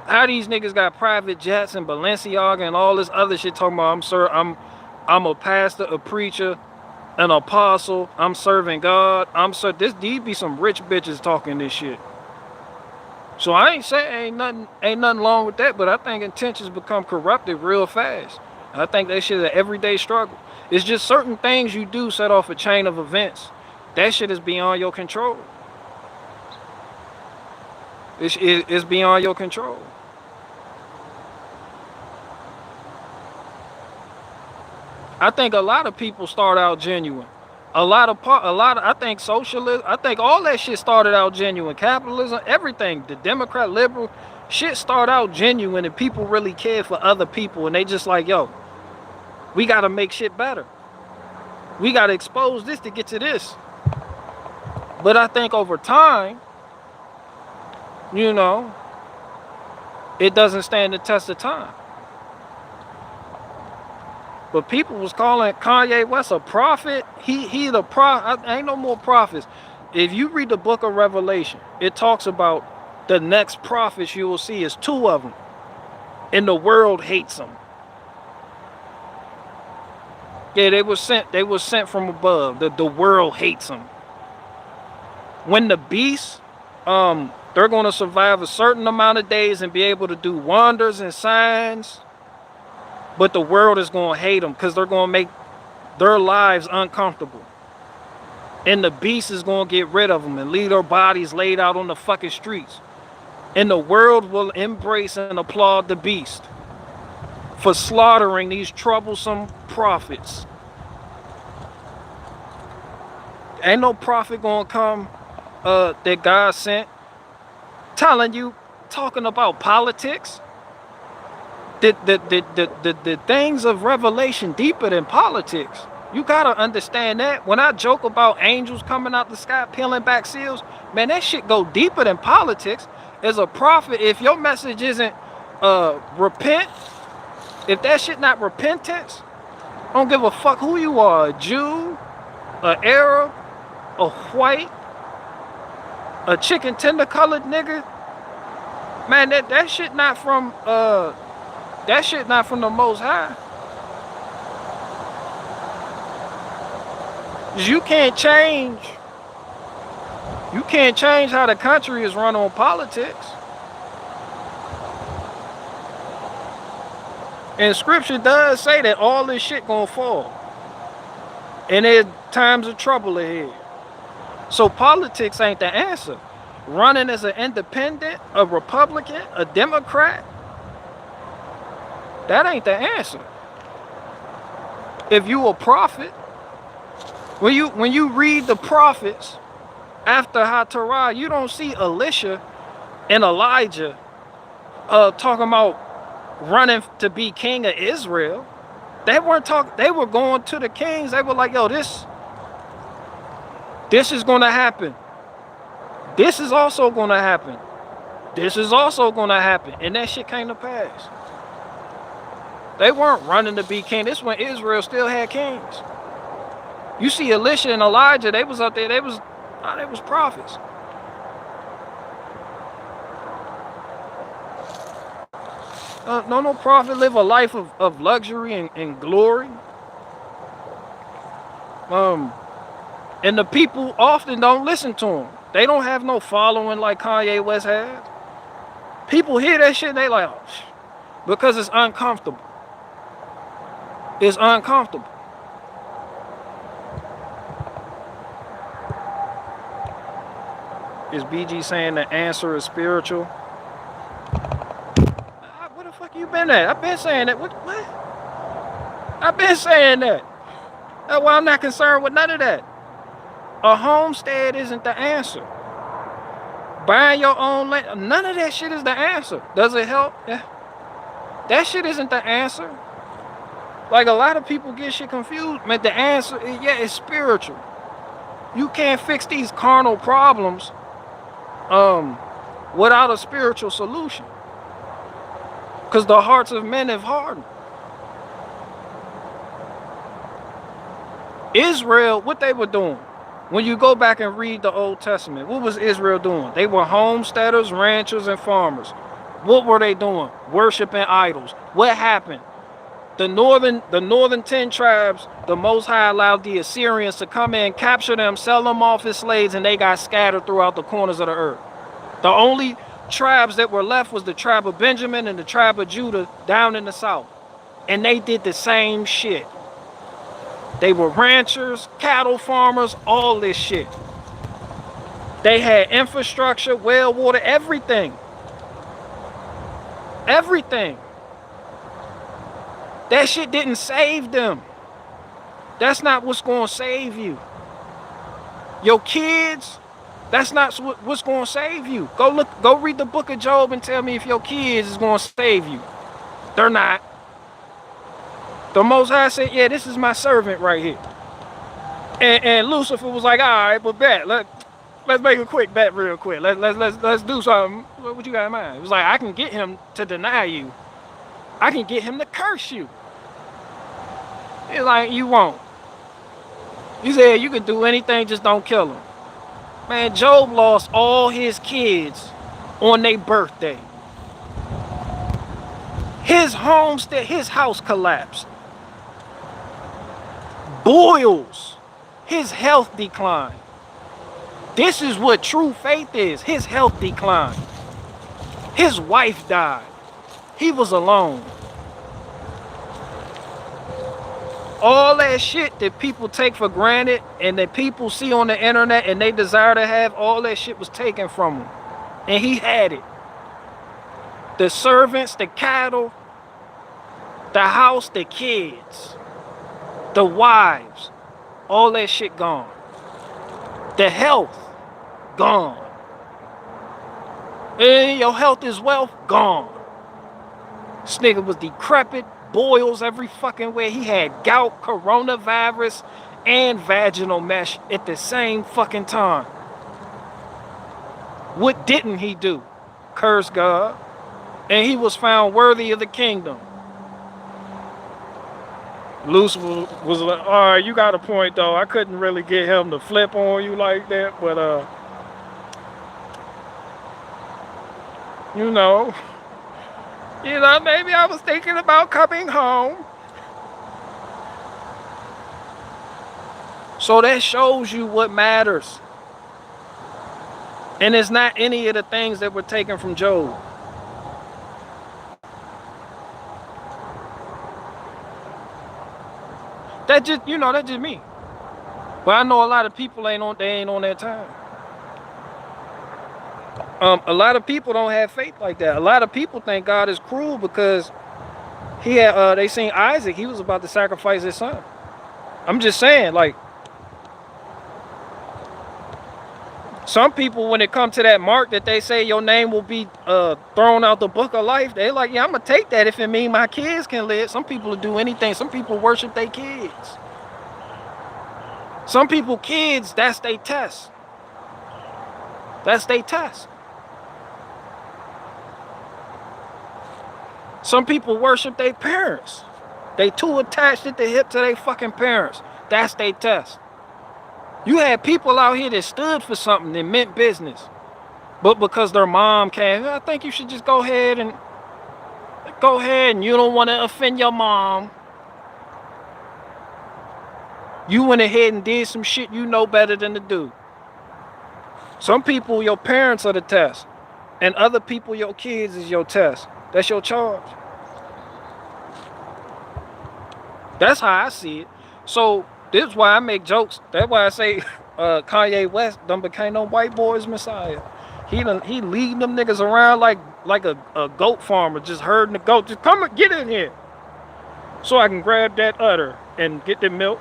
How these niggas got private jets and Balenciaga and all this other shit talking about I'm a pastor, a preacher, an apostle, I'm serving God, these be some rich bitches talking this shit. So I ain't saying ain't nothing wrong with that, but I think intentions become corrupted real fast. I think that shit is an everyday struggle. It's just certain things you do set off a chain of events. That shit is beyond your control. It's beyond your control. I think a lot of people start out genuine. I think socialism, I think all that shit started out genuine. Capitalism, everything, the Democrat, liberal, shit started out genuine and people really cared for other people and they just like, yo, we gotta make shit better. We gotta expose this to get to this. But I think over time, you know, it doesn't stand the test of time. But people was calling Kanye West a prophet. He the prophet. Ain't no more prophets. If you read the book of Revelation, it talks about the next prophets you will see is 2 of them. And the world hates them. Yeah, they were sent from above. The world hates them. When the beast, they're going to survive a certain amount of days and be able to do wonders and signs. But the world is going to hate them because they're going to make their lives uncomfortable. And the beast is going to get rid of them and leave their bodies laid out on the fucking streets. And the world will embrace and applaud the beast for slaughtering these troublesome prophets. Ain't no prophet going to come that God sent talking about politics. The things of Revelation deeper than politics. You gotta understand that. When I joke about angels coming out the sky, peeling back seals, man, that shit go deeper than politics. As a prophet, if your message isn't repent, if that shit not repentance, I don't give a fuck who you are, a Jew, a Arab, a white, a chicken tender colored nigga. Man, that shit not from the Most High. You can't change how the country is run on politics. And scripture does say that all this shit gonna fall. And there's times of trouble ahead. So politics ain't the answer. Running as an independent, a Republican, a Democrat, that ain't the answer. If you a prophet, when you read the prophets after HaTorah, you don't see Elisha and Elijah talking about running to be king of Israel. They weren't talking, they were going to the kings. They were like, yo, this is gonna happen. This is also gonna happen. This is also gonna happen. And that shit came to pass. They weren't running to be king. This when Israel still had kings. You see Elisha and Elijah, they was up there, they was prophets. No prophet live a life of luxury and glory. And the people often don't listen to him. They don't have no following like Kanye West has. People hear that shit, they like, oh, because it's uncomfortable. It's uncomfortable. Is BG saying the answer is spiritual? Where the fuck you been at? I've been saying that. What? I've been saying that. That's why I'm not concerned with none of that. A homestead isn't the answer. Buying your own land, none of that shit is the answer. Does it help? Yeah. That shit isn't the answer. Like a lot of people get shit confused. Man, the answer, yeah, it's spiritual. You can't fix these carnal problems without a spiritual solution. Because the hearts of men have hardened. Israel, what they were doing? When you go back and read the Old Testament, what was Israel doing? They were homesteaders, ranchers, and farmers. What were they doing? Worshiping idols. What happened? The northern 10 tribes, the Most High allowed the Assyrians to come in, capture them, sell them off as slaves, and they got scattered throughout the corners of the earth. The only tribes that were left was the tribe of Benjamin and the tribe of Judah down in the south. And they did the same shit. They were ranchers, cattle farmers, all this shit. They had infrastructure, well, water, everything. Everything. That shit didn't save them. That's not what's going to save you. Your kids, that's not what's going to save you. Go read the book of Job and tell me if your kids is going to save you. They're not. The Most High said, yeah, this is my servant right here. And Lucifer was like, all right, but bet. Let's make a quick bet real quick. Let's do something. What you got in mind? It was like, I can get him to deny you. I can get him to curse you. He's like, you won't. He said, you can do anything, just don't kill him. Man, Job lost all his kids on their birthday. His homestead, his house collapsed. Boils. His health declined. This is what true faith is. His health declined. His wife died. He was alone. All that shit that people take for granted and that people see on the internet and they desire to have, all that shit was taken from him. And he had it. The servants, the cattle, the house, the kids, the wives, all that shit gone. The health, gone. And your health is wealth, gone. This nigga was decrepit, boils every fucking way. He had gout, coronavirus, and vaginal mesh at the same fucking time. What didn't he do? Curse God. And he was found worthy of the kingdom. Lucifer was like, all right, you got a point though. I couldn't really get him to flip on you like that, but you know, maybe I was thinking about coming home. So that shows you what matters. And it's not any of the things that were taken from Job. That just, that's just me. But I know a lot of people ain't on that time. A lot of people don't have faith like that. A lot of people think God is cruel because they seen Isaac, he was about to sacrifice his son. I'm just saying, like, some people, when it comes to that mark that they say your name will be thrown out the book of life, they like, yeah, I'm gonna take that if it means my kids can live. Some people will do anything. Some people worship their kids. Some people, kids, that's their test. That's their test. Some people worship their parents. They too attached at the hip to their fucking parents. That's their test. You had people out here that stood for something that meant business. But because their mom came, I think you should just go ahead and you don't want to offend your mom. You went ahead and did some shit you know better than to do. Some people, your parents are the test. And other people, your kids is your test. That's your charge. That's how I see it. So this is why I make jokes. That's why I say Kanye West done became no white boy's messiah. He leading them niggas around like a goat farmer, just herding the goat. Just come and get in here, so I can grab that udder and get the milk.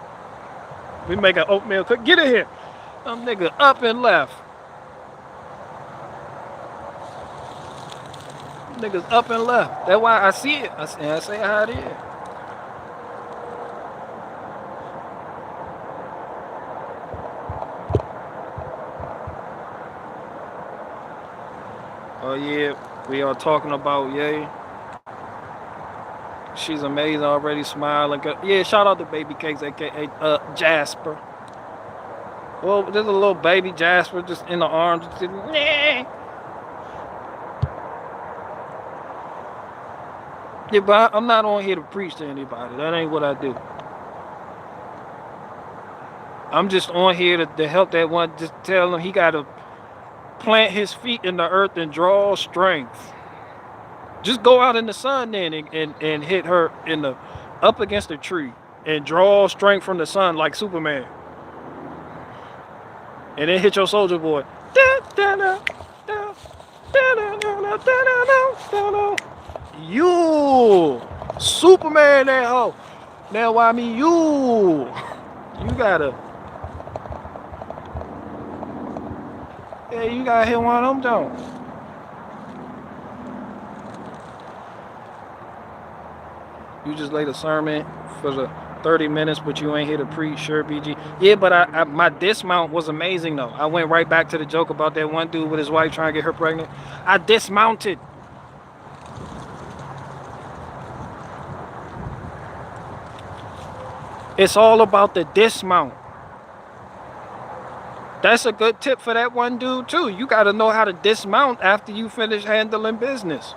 We make an oatmeal cook. Get in here. Them niggas up and left. Niggas up and left. That's why I see it. I say how it is. Oh yeah, we are talking about Ye. She's amazing already, smiling. Yeah, shout out to Baby Cakes, aka Jasper. Well, there's a little baby Jasper just in the arms. Just, nah. Yeah, but I'm not on here to preach to anybody. That ain't what I do. I'm just on here to help that one. Just tell him he got to plant his feet in the earth and draw strength. Just go out in the sun then and hit her up against a tree and draw strength from the sun like Superman. And then hit your soldier boy. You Superman that hoe. Now why me you gotta you gotta hit one of them Jones. You just laid a sermon for the 30 minutes, but you ain't here to preach, sure, BG. Yeah, but my dismount was amazing though. I went right back to the joke about that one dude with his wife trying to get her pregnant. I dismounted. It's all about the dismount. That's a good tip for that one dude too. You got to know how to dismount after you finish handling business.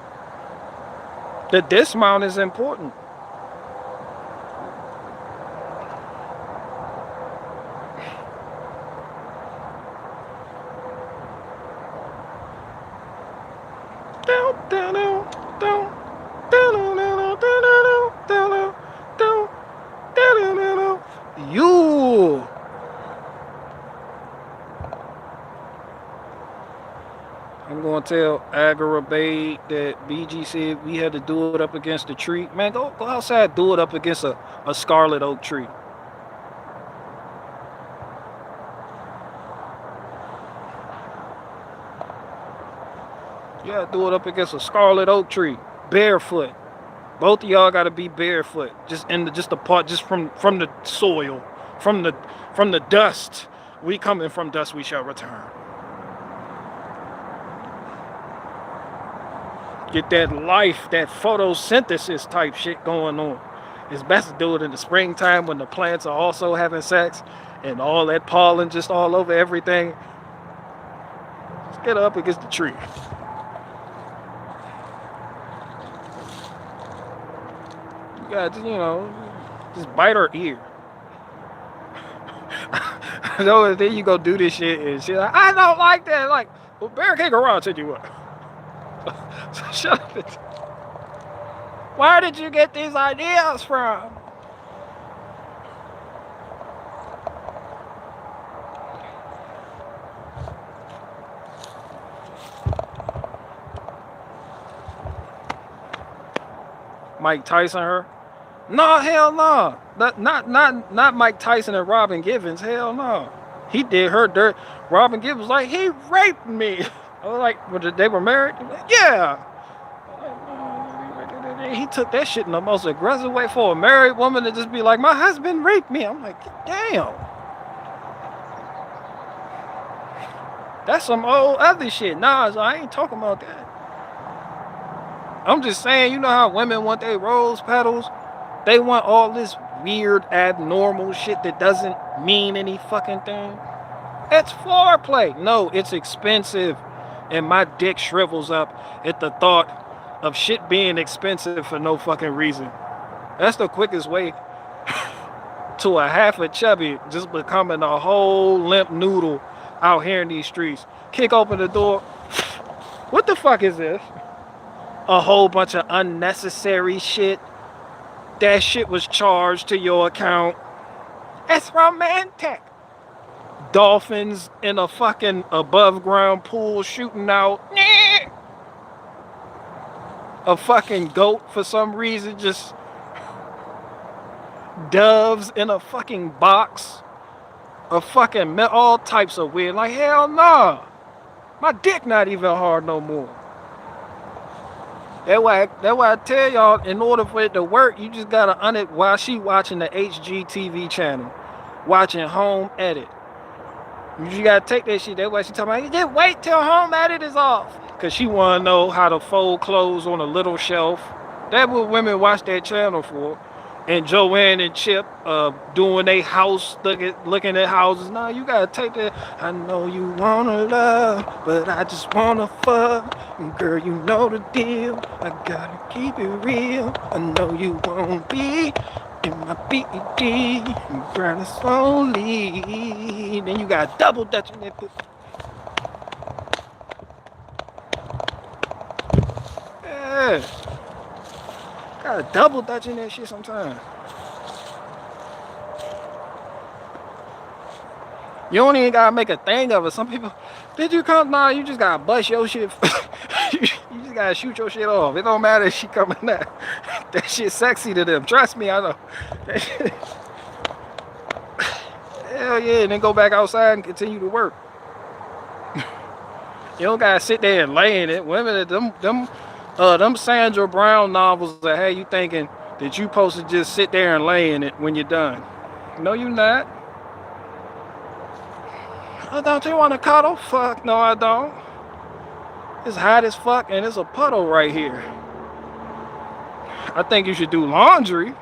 The dismount is important. You. I'm gonna tell Agara Bay that BG said we had to do it up against a tree. Man, go outside, do it up against a scarlet oak tree. Yeah, do it up against a scarlet oak tree, barefoot. Both of y'all gotta be barefoot, just in the part, just from the soil, from the dust. We coming from dust, we shall return. Get that life, that photosynthesis type shit going on. It's best to do it in the springtime when the plants are also having sex and all that pollen just all over everything. Just get up against the tree. You got, just bite her ear. So then you go do this shit and she's like, I don't like that. Like, well, barricade garage said you what? So shut up. Where did you get these ideas from? Mike Tyson her? No, hell no. Not Mike Tyson and Robin Givens. Hell no. He did her dirt. Robin Givens like, he raped me. I was like, they were married? Like, yeah. He took that shit in the most aggressive way for a married woman to just be like, my husband raped me. I'm like, damn. That's some old other shit. Nah, so I ain't talking about that. I'm just saying, you know how women want their rose petals? They want all this weird, abnormal shit that doesn't mean any fucking thing. It's foreplay. No, it's expensive. And my dick shrivels up at the thought of shit being expensive for no fucking reason. That's the quickest way to a half a chubby just becoming a whole limp noodle out here in these streets. Kick open the door. What the fuck is this? A whole bunch of unnecessary shit. That shit was charged to your account. It's romantic. Dolphins in a fucking above ground pool shooting out. A fucking goat for some reason, just doves in a fucking box. A fucking all types of weird. Like, hell no. My dick not even hard no more. That's why I tell y'all, in order for it to work, you just gotta it while she watching the HGTV channel, watching home edit. You just gotta take that shit. That's why she talking about, just wait till home edit is off. Cause she wanna know how to fold clothes on a little shelf. That's what women watch that channel for. And Joanne and Chip doing their house, looking at houses. Now you gotta take that. I know you wanna love, but I just wanna fuck. Girl, you know the deal. I gotta keep it real. I know you won't be in my BED. I'm grinding slowly. Then you got double dutch in that. Yeah. Gotta double dutch in that shit sometimes. You don't even gotta make a thing of it. Some people, did you come? Nah, you just gotta bust your shit. You just gotta shoot your shit off. It don't matter if she coming out. That shit sexy to them. Trust me, I know. Hell yeah, and then go back outside and continue to work. You don't gotta sit there and lay in it. Women, them Sandra Brown novels that have you thinking that you supposed to just sit there and lay in it when you're done. No, you're not. Oh, don't you want to cuddle? Fuck, no, I don't. It's hot as fuck and it's a puddle right here. I think you should do laundry.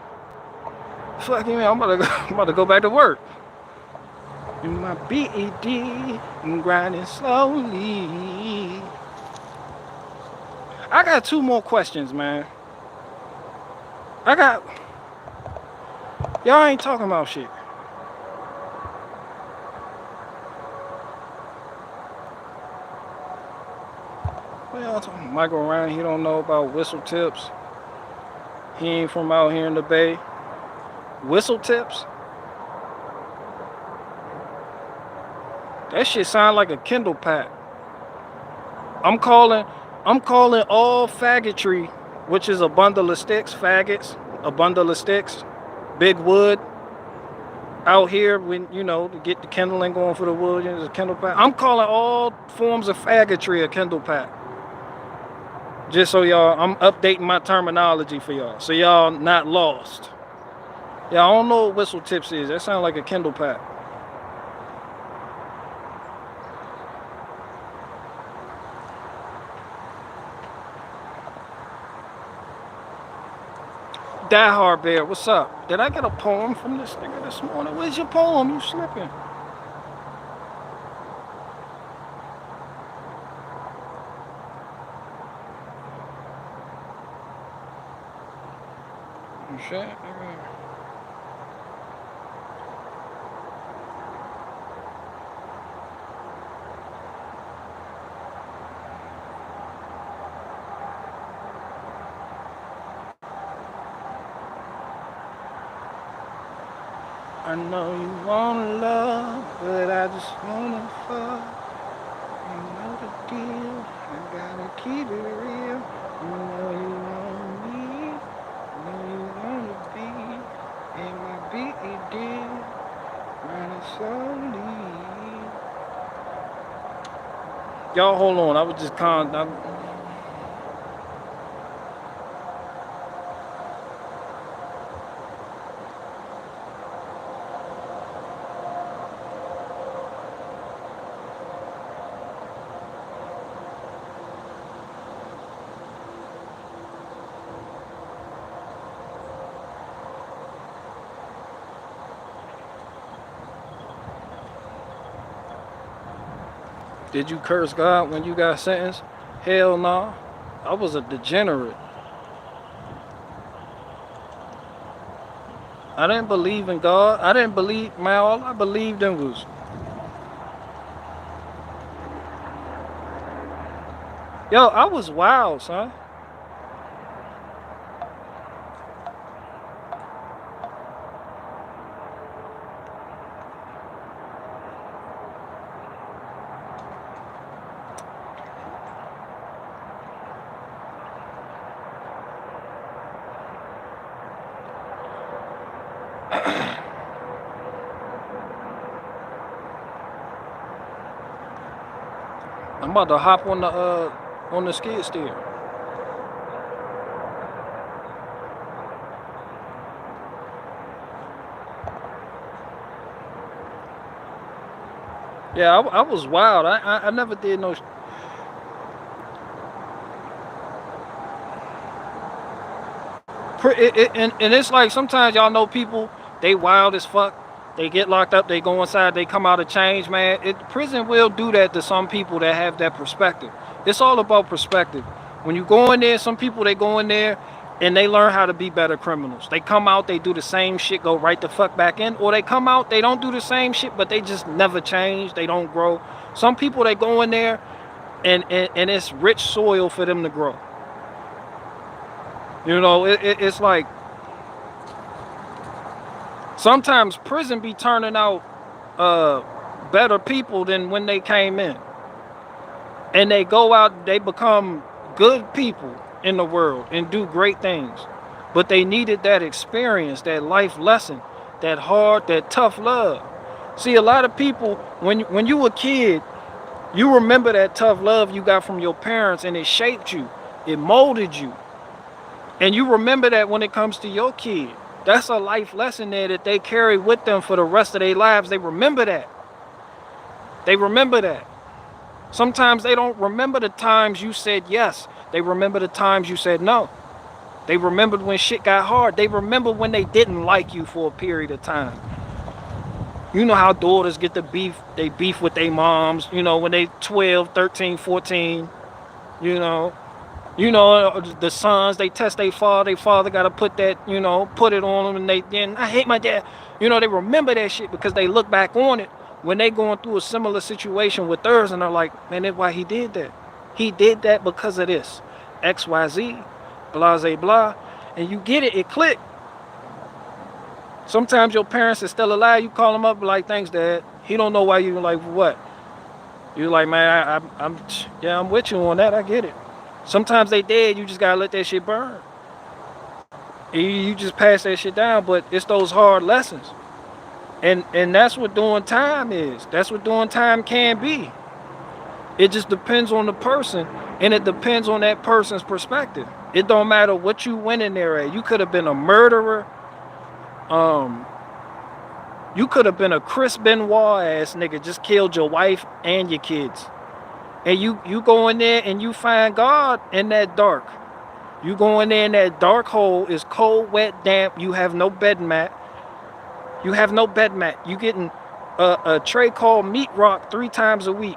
Fuck you, man, I'm about to go back to work. In my BED, I'm grinding slowly. I got 2 more questions, man. Y'all ain't talking about shit. What y'all talking? Michael Ryan, he don't know about whistle tips. He ain't from out here in the Bay. Whistle tips? That shit sound like a Kindle pack. I'm calling all faggotry, which is a bundle of sticks, faggots, a bundle of sticks, big wood, out here when, to get the kindling going for the wood, it's a Kindle pack. I'm calling all forms of faggotry a Kindle pack. Just so y'all, I'm updating my terminology for y'all, so y'all not lost. Yeah, I don't know what whistle tips is. That sounds like a Kindle pack. Die Hard Bear, what's up? Did I get a poem from this nigga this morning? Where's your poem? You slipping? Shit, nigga. I know you wanna love, but I just wanna fuck. You know the deal, I gotta keep it real. You know you want me, you know you wanna be in my BED, running slowly. Y'all hold on, I was just Did you curse God when you got sentenced? Hell no. I was a degenerate. I didn't believe in God. I didn't believe, man, all I believed in was yo, I was wild, son. I'm about to hop on the skid steer. Yeah, I was wild. I never did no. And it's like sometimes y'all know people, they wild as fuck. They get locked up, they go inside, they come out of change, man. Prison will do that to some people that have that perspective. It's all about perspective. When you go in there, some people, they go in there and they learn how to be better criminals. They come out, they do the same shit, go right the fuck back in. Or they come out, they don't do the same shit, but they just never change. They don't grow. Some people, they go in there and it's rich soil for them to grow. You know, it's like sometimes prison be turning out better people than when they came in. And they go out, they become good people in the world and do great things. But they needed that experience, that life lesson, that hard, that tough love. See, a lot of people, when you were a kid, you remember that tough love you got from your parents and it shaped you, it molded you. And you remember that when it comes to your kid. That's a life lesson there that they carry with them for the rest of their lives. They remember that. They remember that. Sometimes they don't remember the times you said yes. They remember the times you said no. They remembered when shit got hard. They remember when they didn't like you for a period of time. You know how daughters get the beef, they beef with their moms, you know, when they 12, 13, 14, you know. You know, the sons, they test their father got to put that, you know, put it on them, and then I hate my dad. You know, they remember that shit because they look back on it when they going through a similar situation with theirs, and they're like, man, that's why he did that. He did that because of this. X, Y, Z, blah, blah, and you get it, it click. Sometimes your parents are still alive, you call them up, like, thanks, Dad. He don't know why you, like, what? You're like, man, I'm with you on that, I get it. Sometimes they dead, you just gotta let that shit burn. You just pass that shit down, but it's those hard lessons. And that's what doing time is. That's what doing time can be. It just depends on the person, and it depends on that person's perspective. It don't matter what you went in there at. You could have been a murderer. You could have been a Chris Benoit ass nigga, just killed your wife and your kids. And you go in there and you find God in that dark. You go in there in that dark hole, it's cold, wet, damp. You have no bed mat. You have no bed mat. You getting a tray called meat rock 3 times a week.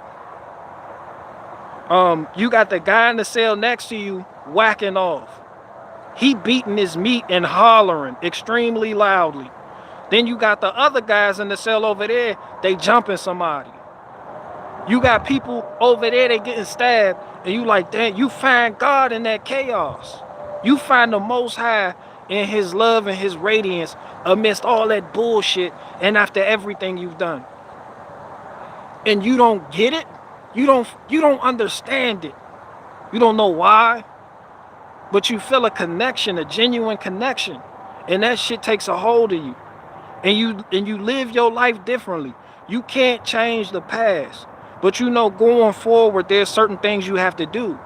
You got the guy in the cell next to you whacking off. He beating his meat and hollering extremely loudly. Then you got the other guys in the cell over there, they jumping somebody. You got people over there, they getting stabbed, and you like, damn, you find God in that chaos. You find the Most High in his love and his radiance amidst all that bullshit and after everything you've done. And you don't get it. You don't understand it. You don't know why, but you feel a connection, a genuine connection, and that shit takes a hold of you. And you live your life differently. You can't change the past, but you know going forward there's certain things you have to do.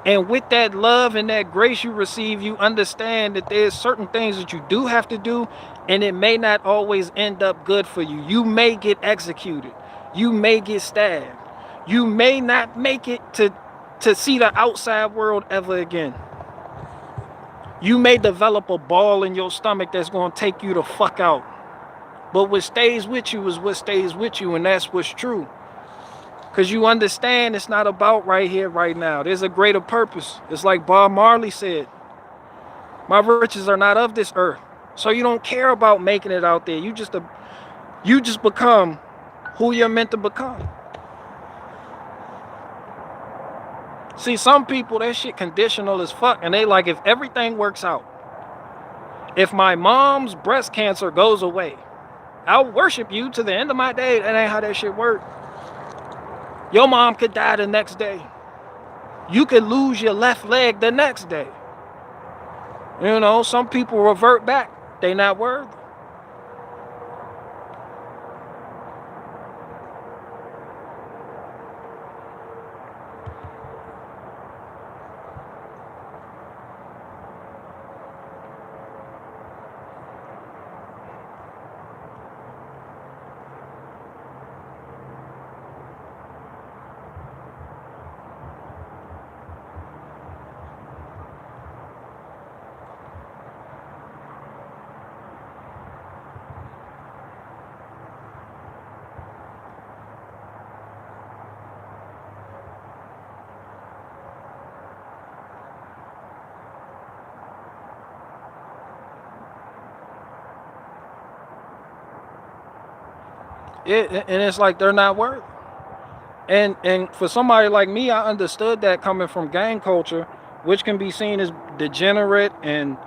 And with that love and that grace you receive, you understand that there's certain things that you do have to do, and it may not always end up good for you. You may get executed. You may get stabbed. You may not make it to see the outside world ever again. You may develop a ball in your stomach that's going to take you the fuck out. But what stays with you is what stays with you, and that's what's true. Because you understand it's not about right here, right now. There's a greater purpose. It's like Bob Marley said, my riches are not of this earth. So you don't care about making it out there. You just become who you're meant to become. See, some people, that shit conditional as fuck. And they like, if everything works out, if my mom's breast cancer goes away, I'll worship you to the end of my day. That ain't how that shit work. Your mom could die the next day. You could lose your left leg the next day. You know, some people revert back. They not worthy. And it's like they're not worthy. And for somebody like me, I understood that coming from gang culture, which can be seen as degenerate and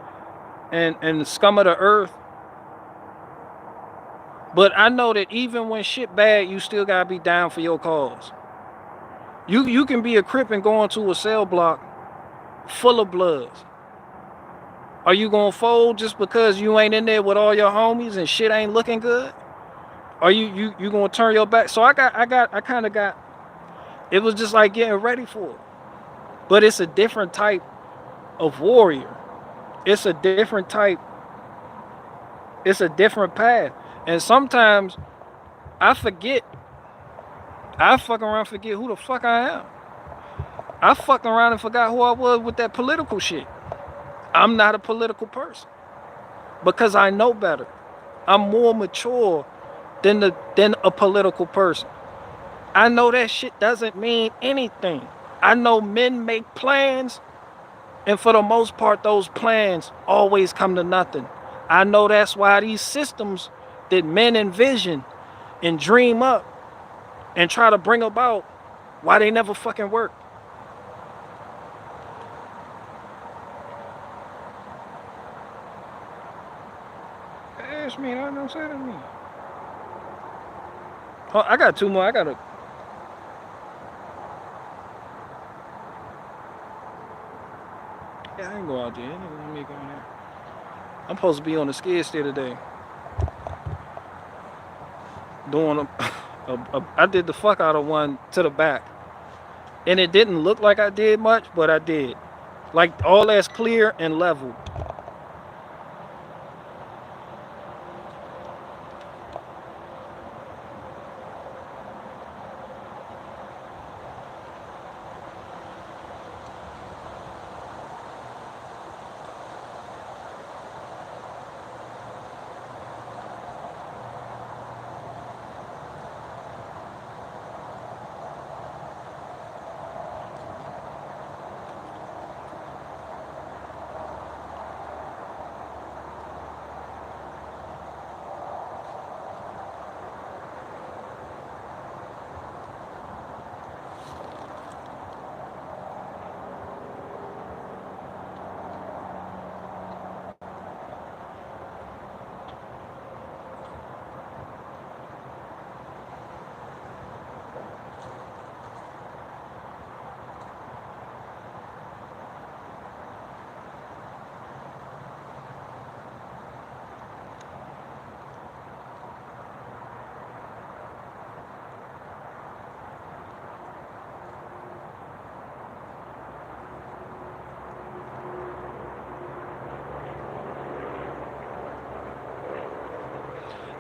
scum of the earth. But I know that even when shit bad, you still gotta be down for your cause. You can be a Crip and go into a cell block full of bloods. Are you gonna fold just because you ain't in there with all your homies and shit ain't looking good? Are you gonna turn your back? So I kind of got. It was just like getting ready for it. But it's a different type of warrior. It's a different type. It's a different path. And sometimes I forget. I fuck around and forget who the fuck I am. I fucked around and forgot who I was with that political shit. I'm not a political person because I know better. I'm more mature than a political person. I know that shit doesn't mean anything. I know men make plans, and for the most part, those plans always come to nothing. I know that's why these systems that men envision and dream up and try to bring about, why they never fucking work. Ask me, I don't say to me. Oh, I got 2 more. I gotta. Yeah, I ain't go out there. Let me go in there. I'm supposed to be on the skid steer today. Doing I did the fuck out of one to the back. And it didn't look like I did much, but I did. Like all that's clear and level.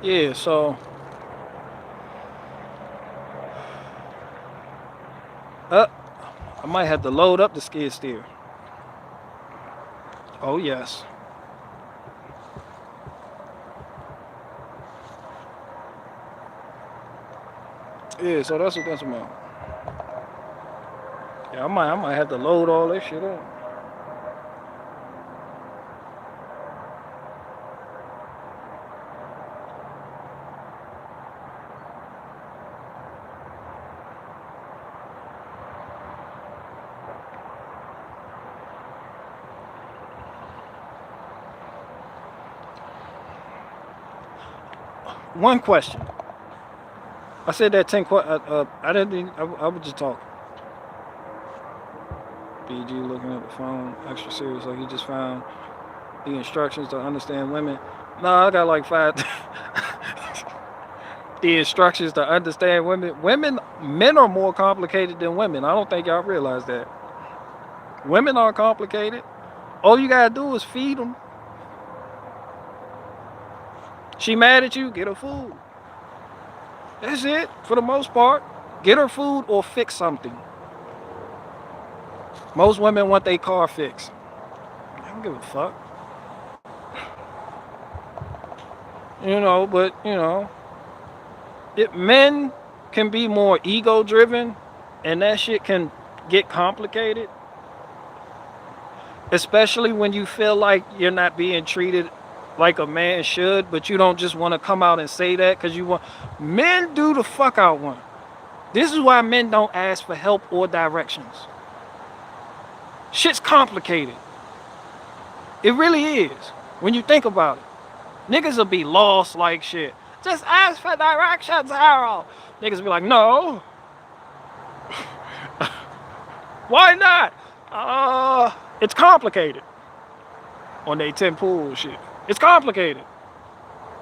Yeah, so I might have to load up the skid steer. Oh yes. Yeah, so that's what that's about. Yeah, I might have to load all this shit up. One question. I said that 10 I didn't. I was just talking. BG looking at the phone, extra serious, like he just found the instructions to understand women. No, I got like 5. The instructions to understand women. Men are more complicated than women. I don't think y'all realize that. Women are complicated. All you gotta do is feed them. She mad at you, get her food. That's it, for the most part. Get her food or fix something. Most women want their car fixed. I don't give a fuck. But men can be more ego driven, and that shit can get complicated. Especially when you feel like you're not being treated like a man should, but you don't just want to come out and say that because you want. Men do the fuck out one. This is why men don't ask for help or directions. Shit's complicated. It really is. When you think about it. Niggas will be lost like shit. Just ask for directions, Harold. Niggas be like, no. Why not? It's complicated. On they 10 pool shit. It's complicated.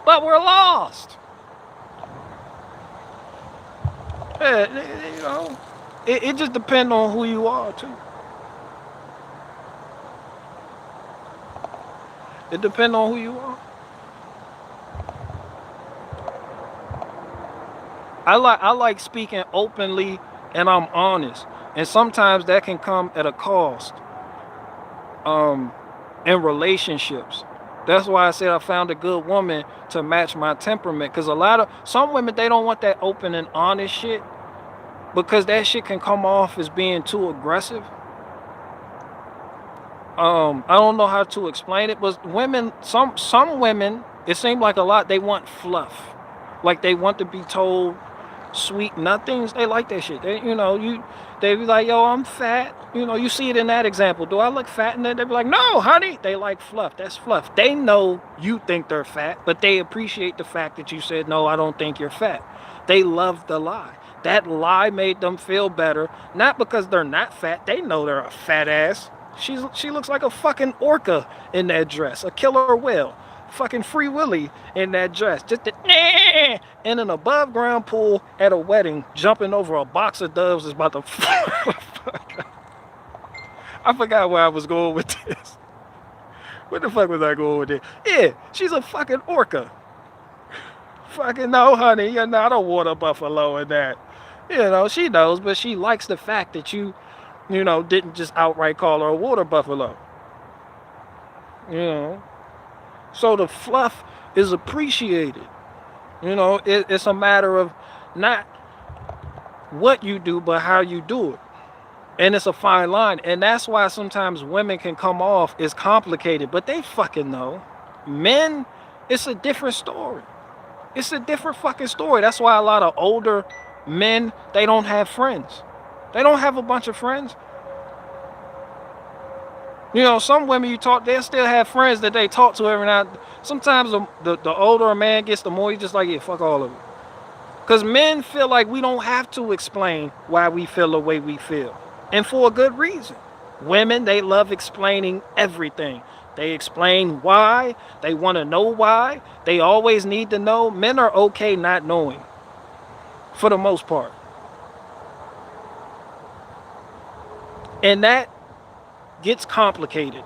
But we're lost. Yeah, it just depends on who you are too. It depends on who you are. I like speaking openly and I'm honest. And sometimes that can come at a cost. In relationships. That's why I said I found a good woman to match my temperament. Because some women, they don't want that open and honest shit. Because that shit can come off as being too aggressive. I don't know how to explain it, but women, some women, it seems like a lot, they want fluff. Like they want to be told sweet nothings. They like that shit. They be like, yo, I'm fat. You see it in that example. Do I look fat? And then they be like, no, honey. They like fluff. That's fluff. They know you think they're fat, but they appreciate the fact that you said, no, I don't think you're fat. They love the lie. That lie made them feel better. Not because they're not fat. They know they're a fat ass. She looks like a fucking orca in that dress, a killer whale. fucking Free Willy in that dress. Just in an above ground pool at a wedding, jumping over a box of doves is about to I forgot where I was going with this. Where the fuck was I going with it? Yeah, she's a fucking orca. Fucking no, honey, you're not a water buffalo in that. You know, she knows, but she likes the fact that you know, didn't just outright call her a water buffalo. You know, so the fluff is appreciated. You know, it's a matter of not what you do, but how you do it. And it's a fine line. And that's why sometimes women can come off as complicated, but they fucking know. Men, it's a different story. It's a different fucking story. That's why a lot of older men, they don't have friends. They don't have a bunch of friends. You know, some women you talk, they still have friends that they talk to every now. Sometimes the older a man gets, the more you just like, yeah, fuck all of it. Because men feel like we don't have to explain why we feel the way we feel. And for a good reason. Women, they love explaining everything. They explain why. They want to know why. They always need to know. Men are okay not knowing. For the most part. And that gets complicated.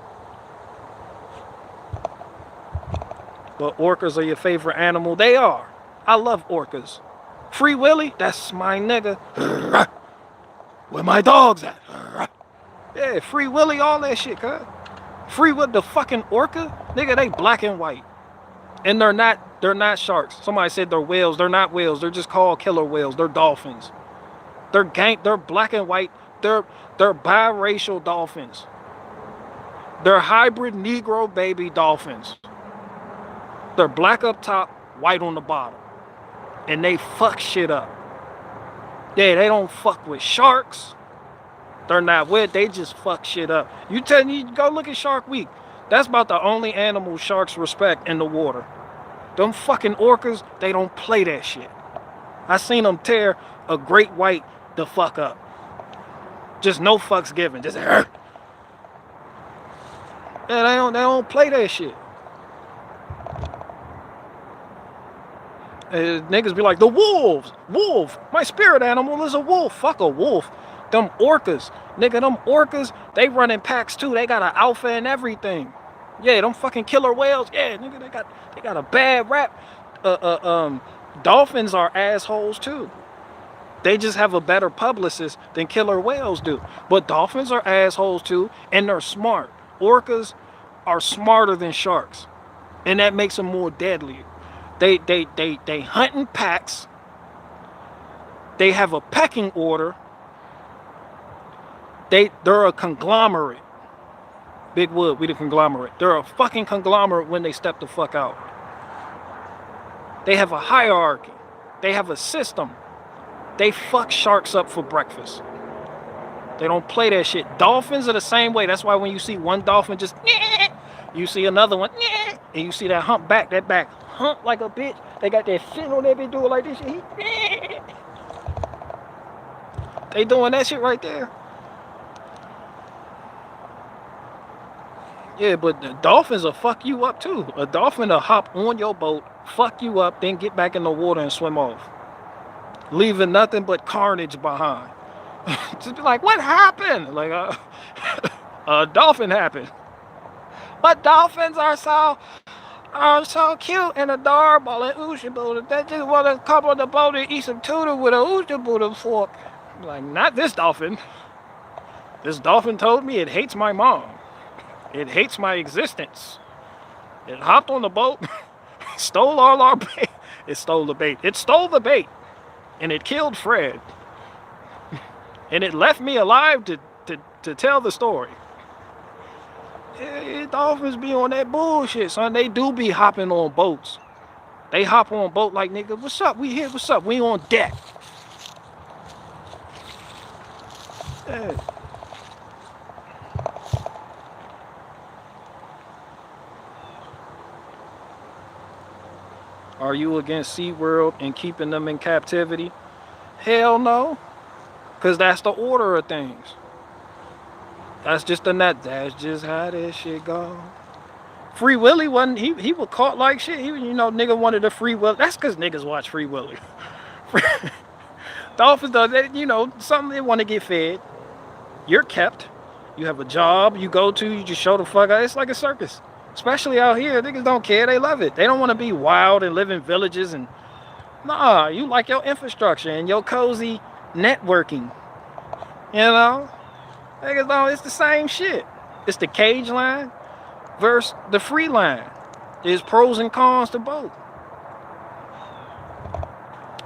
But orcas are your favorite animal? They are. I love orcas. Free Willy, that's my nigga. Where my dogs at? Yeah, Free Willy, all that shit, cuz. Free with the fucking orca? Nigga, they black and white. And they're not sharks. Somebody said they're whales. They're not whales. They're just called killer whales. They're dolphins. They're black and white. They're biracial dolphins. They're hybrid Negro baby dolphins. They're black up top, white on the bottom. And they fuck shit up. Yeah, they don't fuck with sharks. They're not with, they just fuck shit up. You tell me, go look at Shark Week. That's about the only animal sharks respect in the water. Them fucking orcas, they don't play that shit. I seen them tear a great white the fuck up. Just no fucks given. Just yeah, they don't play that shit. Niggas be like, the wolves. Wolf. My spirit animal is a wolf. Fuck a wolf. Them orcas. Nigga, them orcas, they run in packs too. They got an alpha and everything. Yeah, them fucking killer whales. Yeah, nigga, they got a bad rap. Dolphins are assholes too. They just have a better publicist than killer whales do. But dolphins are assholes too, and they're smart. Orcas are smarter than sharks. And that makes them more deadly. They hunt in packs. They have a pecking order. They're a conglomerate. Big Wood, we the conglomerate. They're a fucking conglomerate when they step the fuck out. They have a hierarchy. They have a system. They fuck sharks up for breakfast. They don't play that shit. Dolphins are the same way. That's why when you see one dolphin just you see another one and you see that humpback, that back hump like a bitch. They got that shit on that bitch doing like this shit. They doing that shit right there. Yeah, but the dolphins will fuck you up too. A dolphin will hop on your boat, fuck you up, then get back in the water and swim off. Leaving nothing but carnage behind. Just be like, what happened? Like, a dolphin happened. But dolphins are so cute and adorable and ooshy-booty. They just want to come on the boat and eat some tuna with a ooshy-booty fork. Like, not this dolphin. This dolphin told me it hates my mom. It hates my existence. It hopped on the boat, stole all our bait. It stole the bait. It stole the bait. And it killed Fred. And it left me alive to tell the story. Yeah, dolphins be on that bullshit, son. They do be hopping on boats. They hop on boat like, nigga, what's up? We here, what's up? We on deck. Yeah. Are you against SeaWorld and keeping them in captivity? Hell no. Because that's the order of things. That's just the net. That's just how this shit go. Free Willy wasn't, he was caught like shit. He, nigga wanted to free will. That's because niggas watch Free Willy. Dolphins does that, something they want to get fed. You're kept. You have a job you go to, you just show the fuck out. It's like a circus. Especially out here, niggas don't care. They love it. They don't want to be wild and live in villages. And nah, you like your infrastructure and your cozy networking. Niggas don't, it's the same shit. It's the cage line versus the free line. There's pros and cons to both.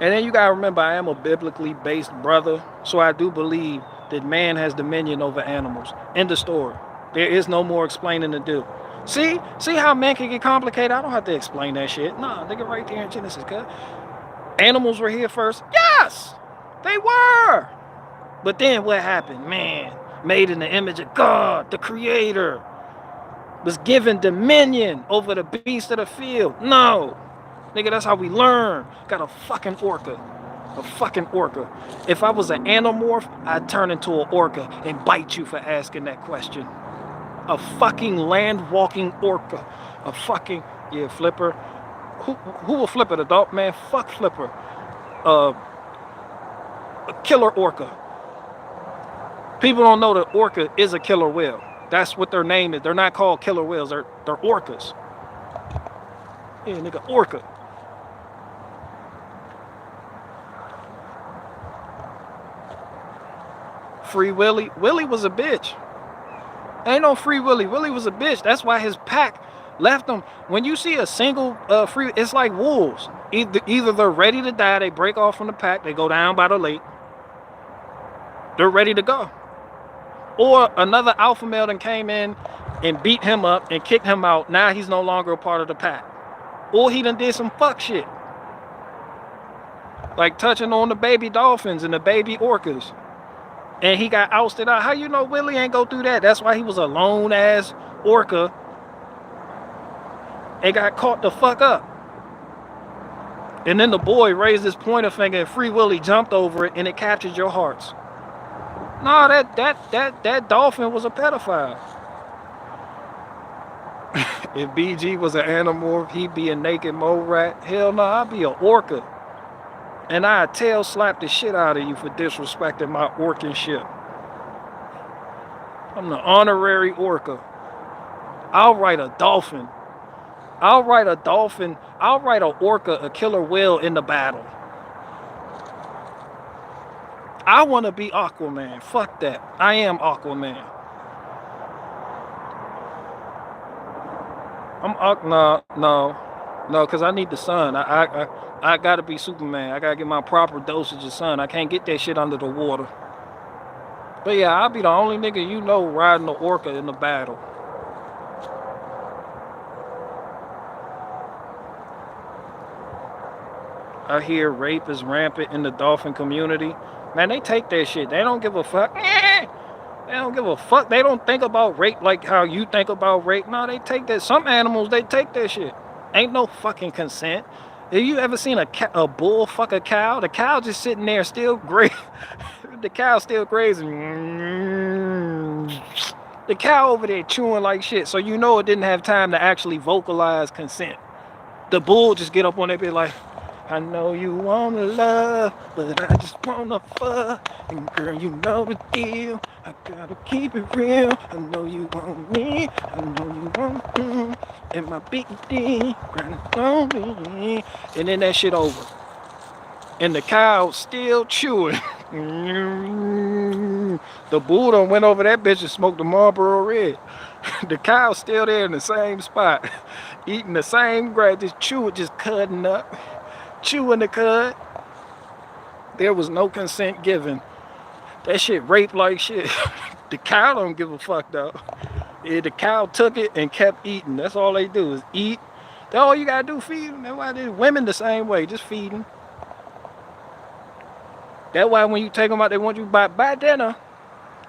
And then you gotta remember, I am a biblically based brother, so I do believe that man has dominion over animals. End of story. There is no more explaining to do. See how man can get complicated? I don't have to explain that shit. Nah, nigga, right there in Genesis, cuz. Animals were here first. Yes, they were. But then what happened? Man, made in the image of God, the creator, was given dominion over the beast of the field. No. Nigga, that's how we learn. Got a fucking orca. A fucking orca. If I was an animorph, I'd turn into an orca and bite you for asking that question. A fucking land-walking orca. A fucking, yeah, Flipper. Who will Flipper? The dog? Man, fuck Flipper. A killer orca. People don't know that orca is a killer whale. That's what their name is. They're not called killer whales. They're orcas. Yeah, nigga, orca. Free Willy. Willy was a bitch. Ain't no Free Willy. Willy was a bitch. That's why his pack left him. When you see a single free, it's like wolves. Either they're ready to die, they break off from the pack, they go down by the lake. They're ready to go. Or another alpha male then came in and beat him up and kicked him out. Now he's no longer a part of the pack. Or he done did some fuck shit. Like touching on the baby dolphins and the baby orcas. And he got ousted out. How you know Willie ain't go through that? That's why he was a lone ass orca and got caught the fuck up. And then the boy raised his pointer finger and Free Willy jumped over it and it captured your hearts. No, that dolphin was a pedophile. If BG was an animorph, he'd be a naked mole rat. Hell no, I'd be an orca. And I'd tail slap the shit out of you for disrespecting my orcanship. I'm the honorary orca. I'll write a dolphin. I'll write a dolphin. I'll write an orca, a killer whale in the battle. I want to be Aquaman. Fuck that. I am Aquaman. No, because I need the sun. I gotta be Superman. I gotta get my proper dosage of sun. I can't get that shit under the water. But yeah, I'll be the only nigga you know riding the orca in the battle. I hear rape is rampant in the dolphin community. Man, they take that shit. They don't give a fuck. They don't give a fuck. They don't think about rape like how you think about rape. No, they take that. Some animals, they take that shit. Ain't no fucking consent. Have you ever seen a bull fuck a cow? The cow just sitting there still grazing. The cow still grazing. The cow over there chewing like shit. So you know it didn't have time to actually vocalize consent. The bull just get up on that bit like, I know you wanna love, but I just wanna fuck. And girl, you know the deal. I gotta keep it real. I know you want me. I know you want me. And my big D grinding on me. And then that shit over. And the cow still chewing. The bull done went over that bitch and smoked the Marlboro Red. The cow's still there in the same spot. Eating the same grass, just chewing, just cutting up. Chewing the cud. There was no consent given. That shit raped like shit. The cow don't give a fuck though. Yeah, the cow took it and kept eating. That's all they do is eat. That's all you gotta do, feed them. That's why they women the same way, just feed them. That's why when you take them out, they want you to buy dinner.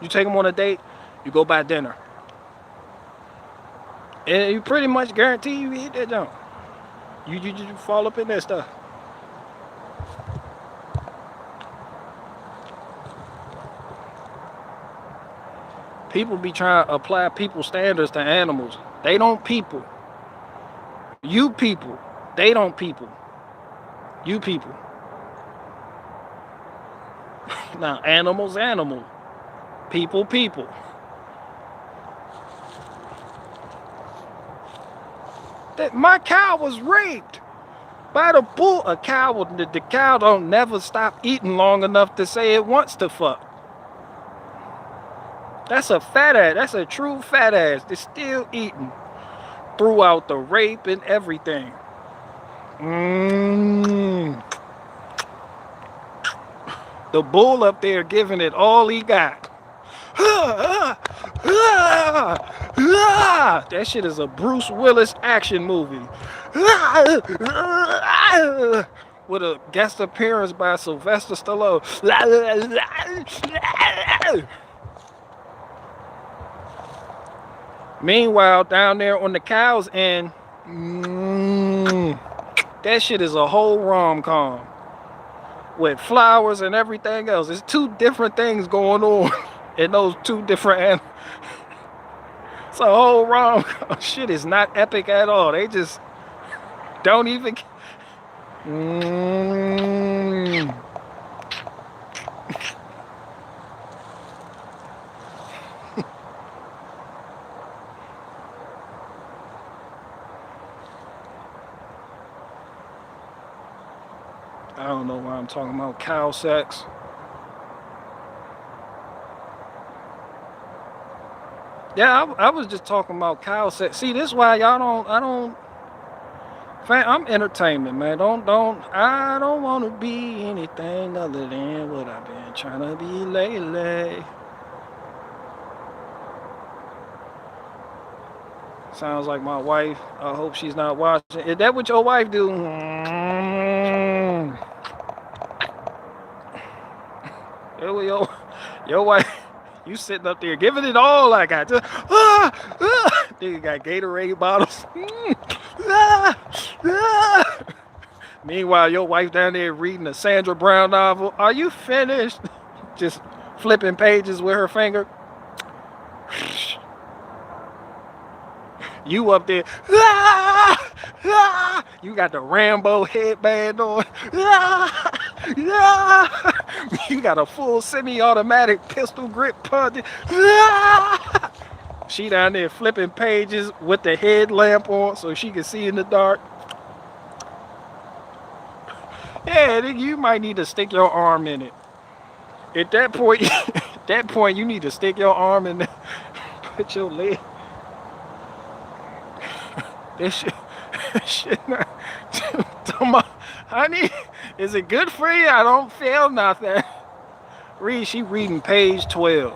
You take them on a date, you go buy dinner. And you pretty much guarantee you hit that jump. You just fall up in that stuff. People be trying to apply people standards to animals. They don't people. You people. They don't people. You people. Now, animals, animal. People, people. That my cow was raped by the bull. A cow, the cow don't never stop eating long enough to say it wants to fuck. That's a fat ass. That's a true fat ass. They're still eating throughout the rape and everything. The bull up there giving it all he got. That shit is a Bruce Willis action movie. With a guest appearance by Sylvester Stallone. Meanwhile, down there on the cow's end, that shit is a whole rom-com with flowers and everything else. There's two different things going on in those two different animals. It's a whole rom-com. Shit is not epic at all. They just don't even. I don't know why I'm talking about cow sex. Yeah, I was just talking about cow sex. See, this is why y'all I'm entertainment, man. I don't want to be anything other than what I've been trying to be lately. Sounds like my wife. I hope she's not watching. Is that what your wife do? Your wife, you sitting up there giving it all I got. Just, you got Gatorade bottles. Meanwhile, your wife down there reading a Sandra Brown novel. Are you finished? Just flipping pages with her finger. You up there. You got the Rambo headband on. You got a full semi-automatic pistol grip punch. She down there flipping pages with the headlamp on so she can see in the dark. Yeah, you might need to stick your arm in it. At that point, you need to stick your arm in there, put your leg. This shit, honey, is it good for you? I don't feel nothing. She reading page 12.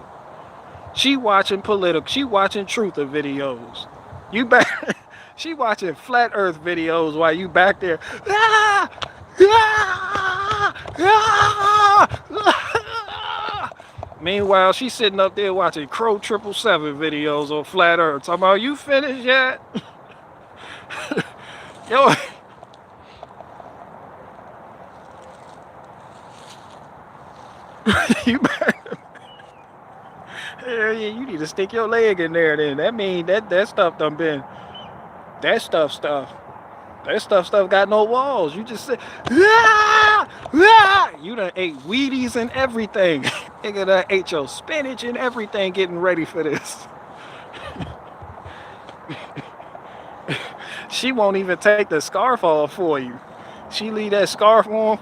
She watching she watching truther videos. You back, she watching flat earth videos while you back there. Meanwhile, she's sitting up there watching Crow 777 videos on flat earth. Talking about, you finished yet? Yo. Yeah, you need to stick your leg in there then. That mean that stuff done been, that stuff got no walls. You just say, you done ate Wheaties and everything. Nigga done ate your spinach and everything getting ready for this. She won't even take the scarf off for you. She leave that scarf on.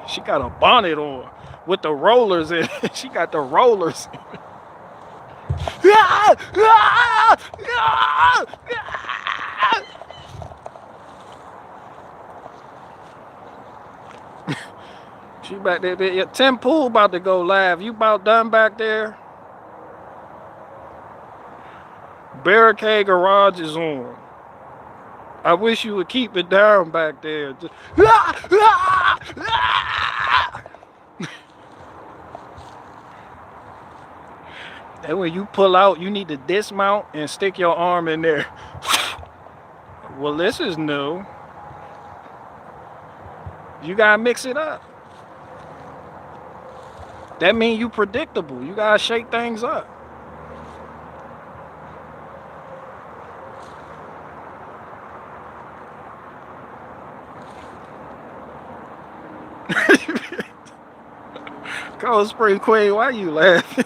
She got a bonnet on with the rollers in it. She got the rollers. She back there. Tim Pool about to go live. You about done back there? Barricade Garage is on. I wish you would keep it down back there. Just, and when you pull out, you need to dismount and stick your arm in there. Well, this is new. You gotta mix it up. That means you predictable. You gotta shake things up. Cold Spring Queen, why you laughing?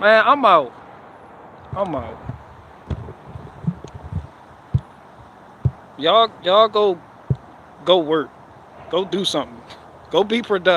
Man, I'm out. I'm out. Y'all go work. Go do something. Go be productive.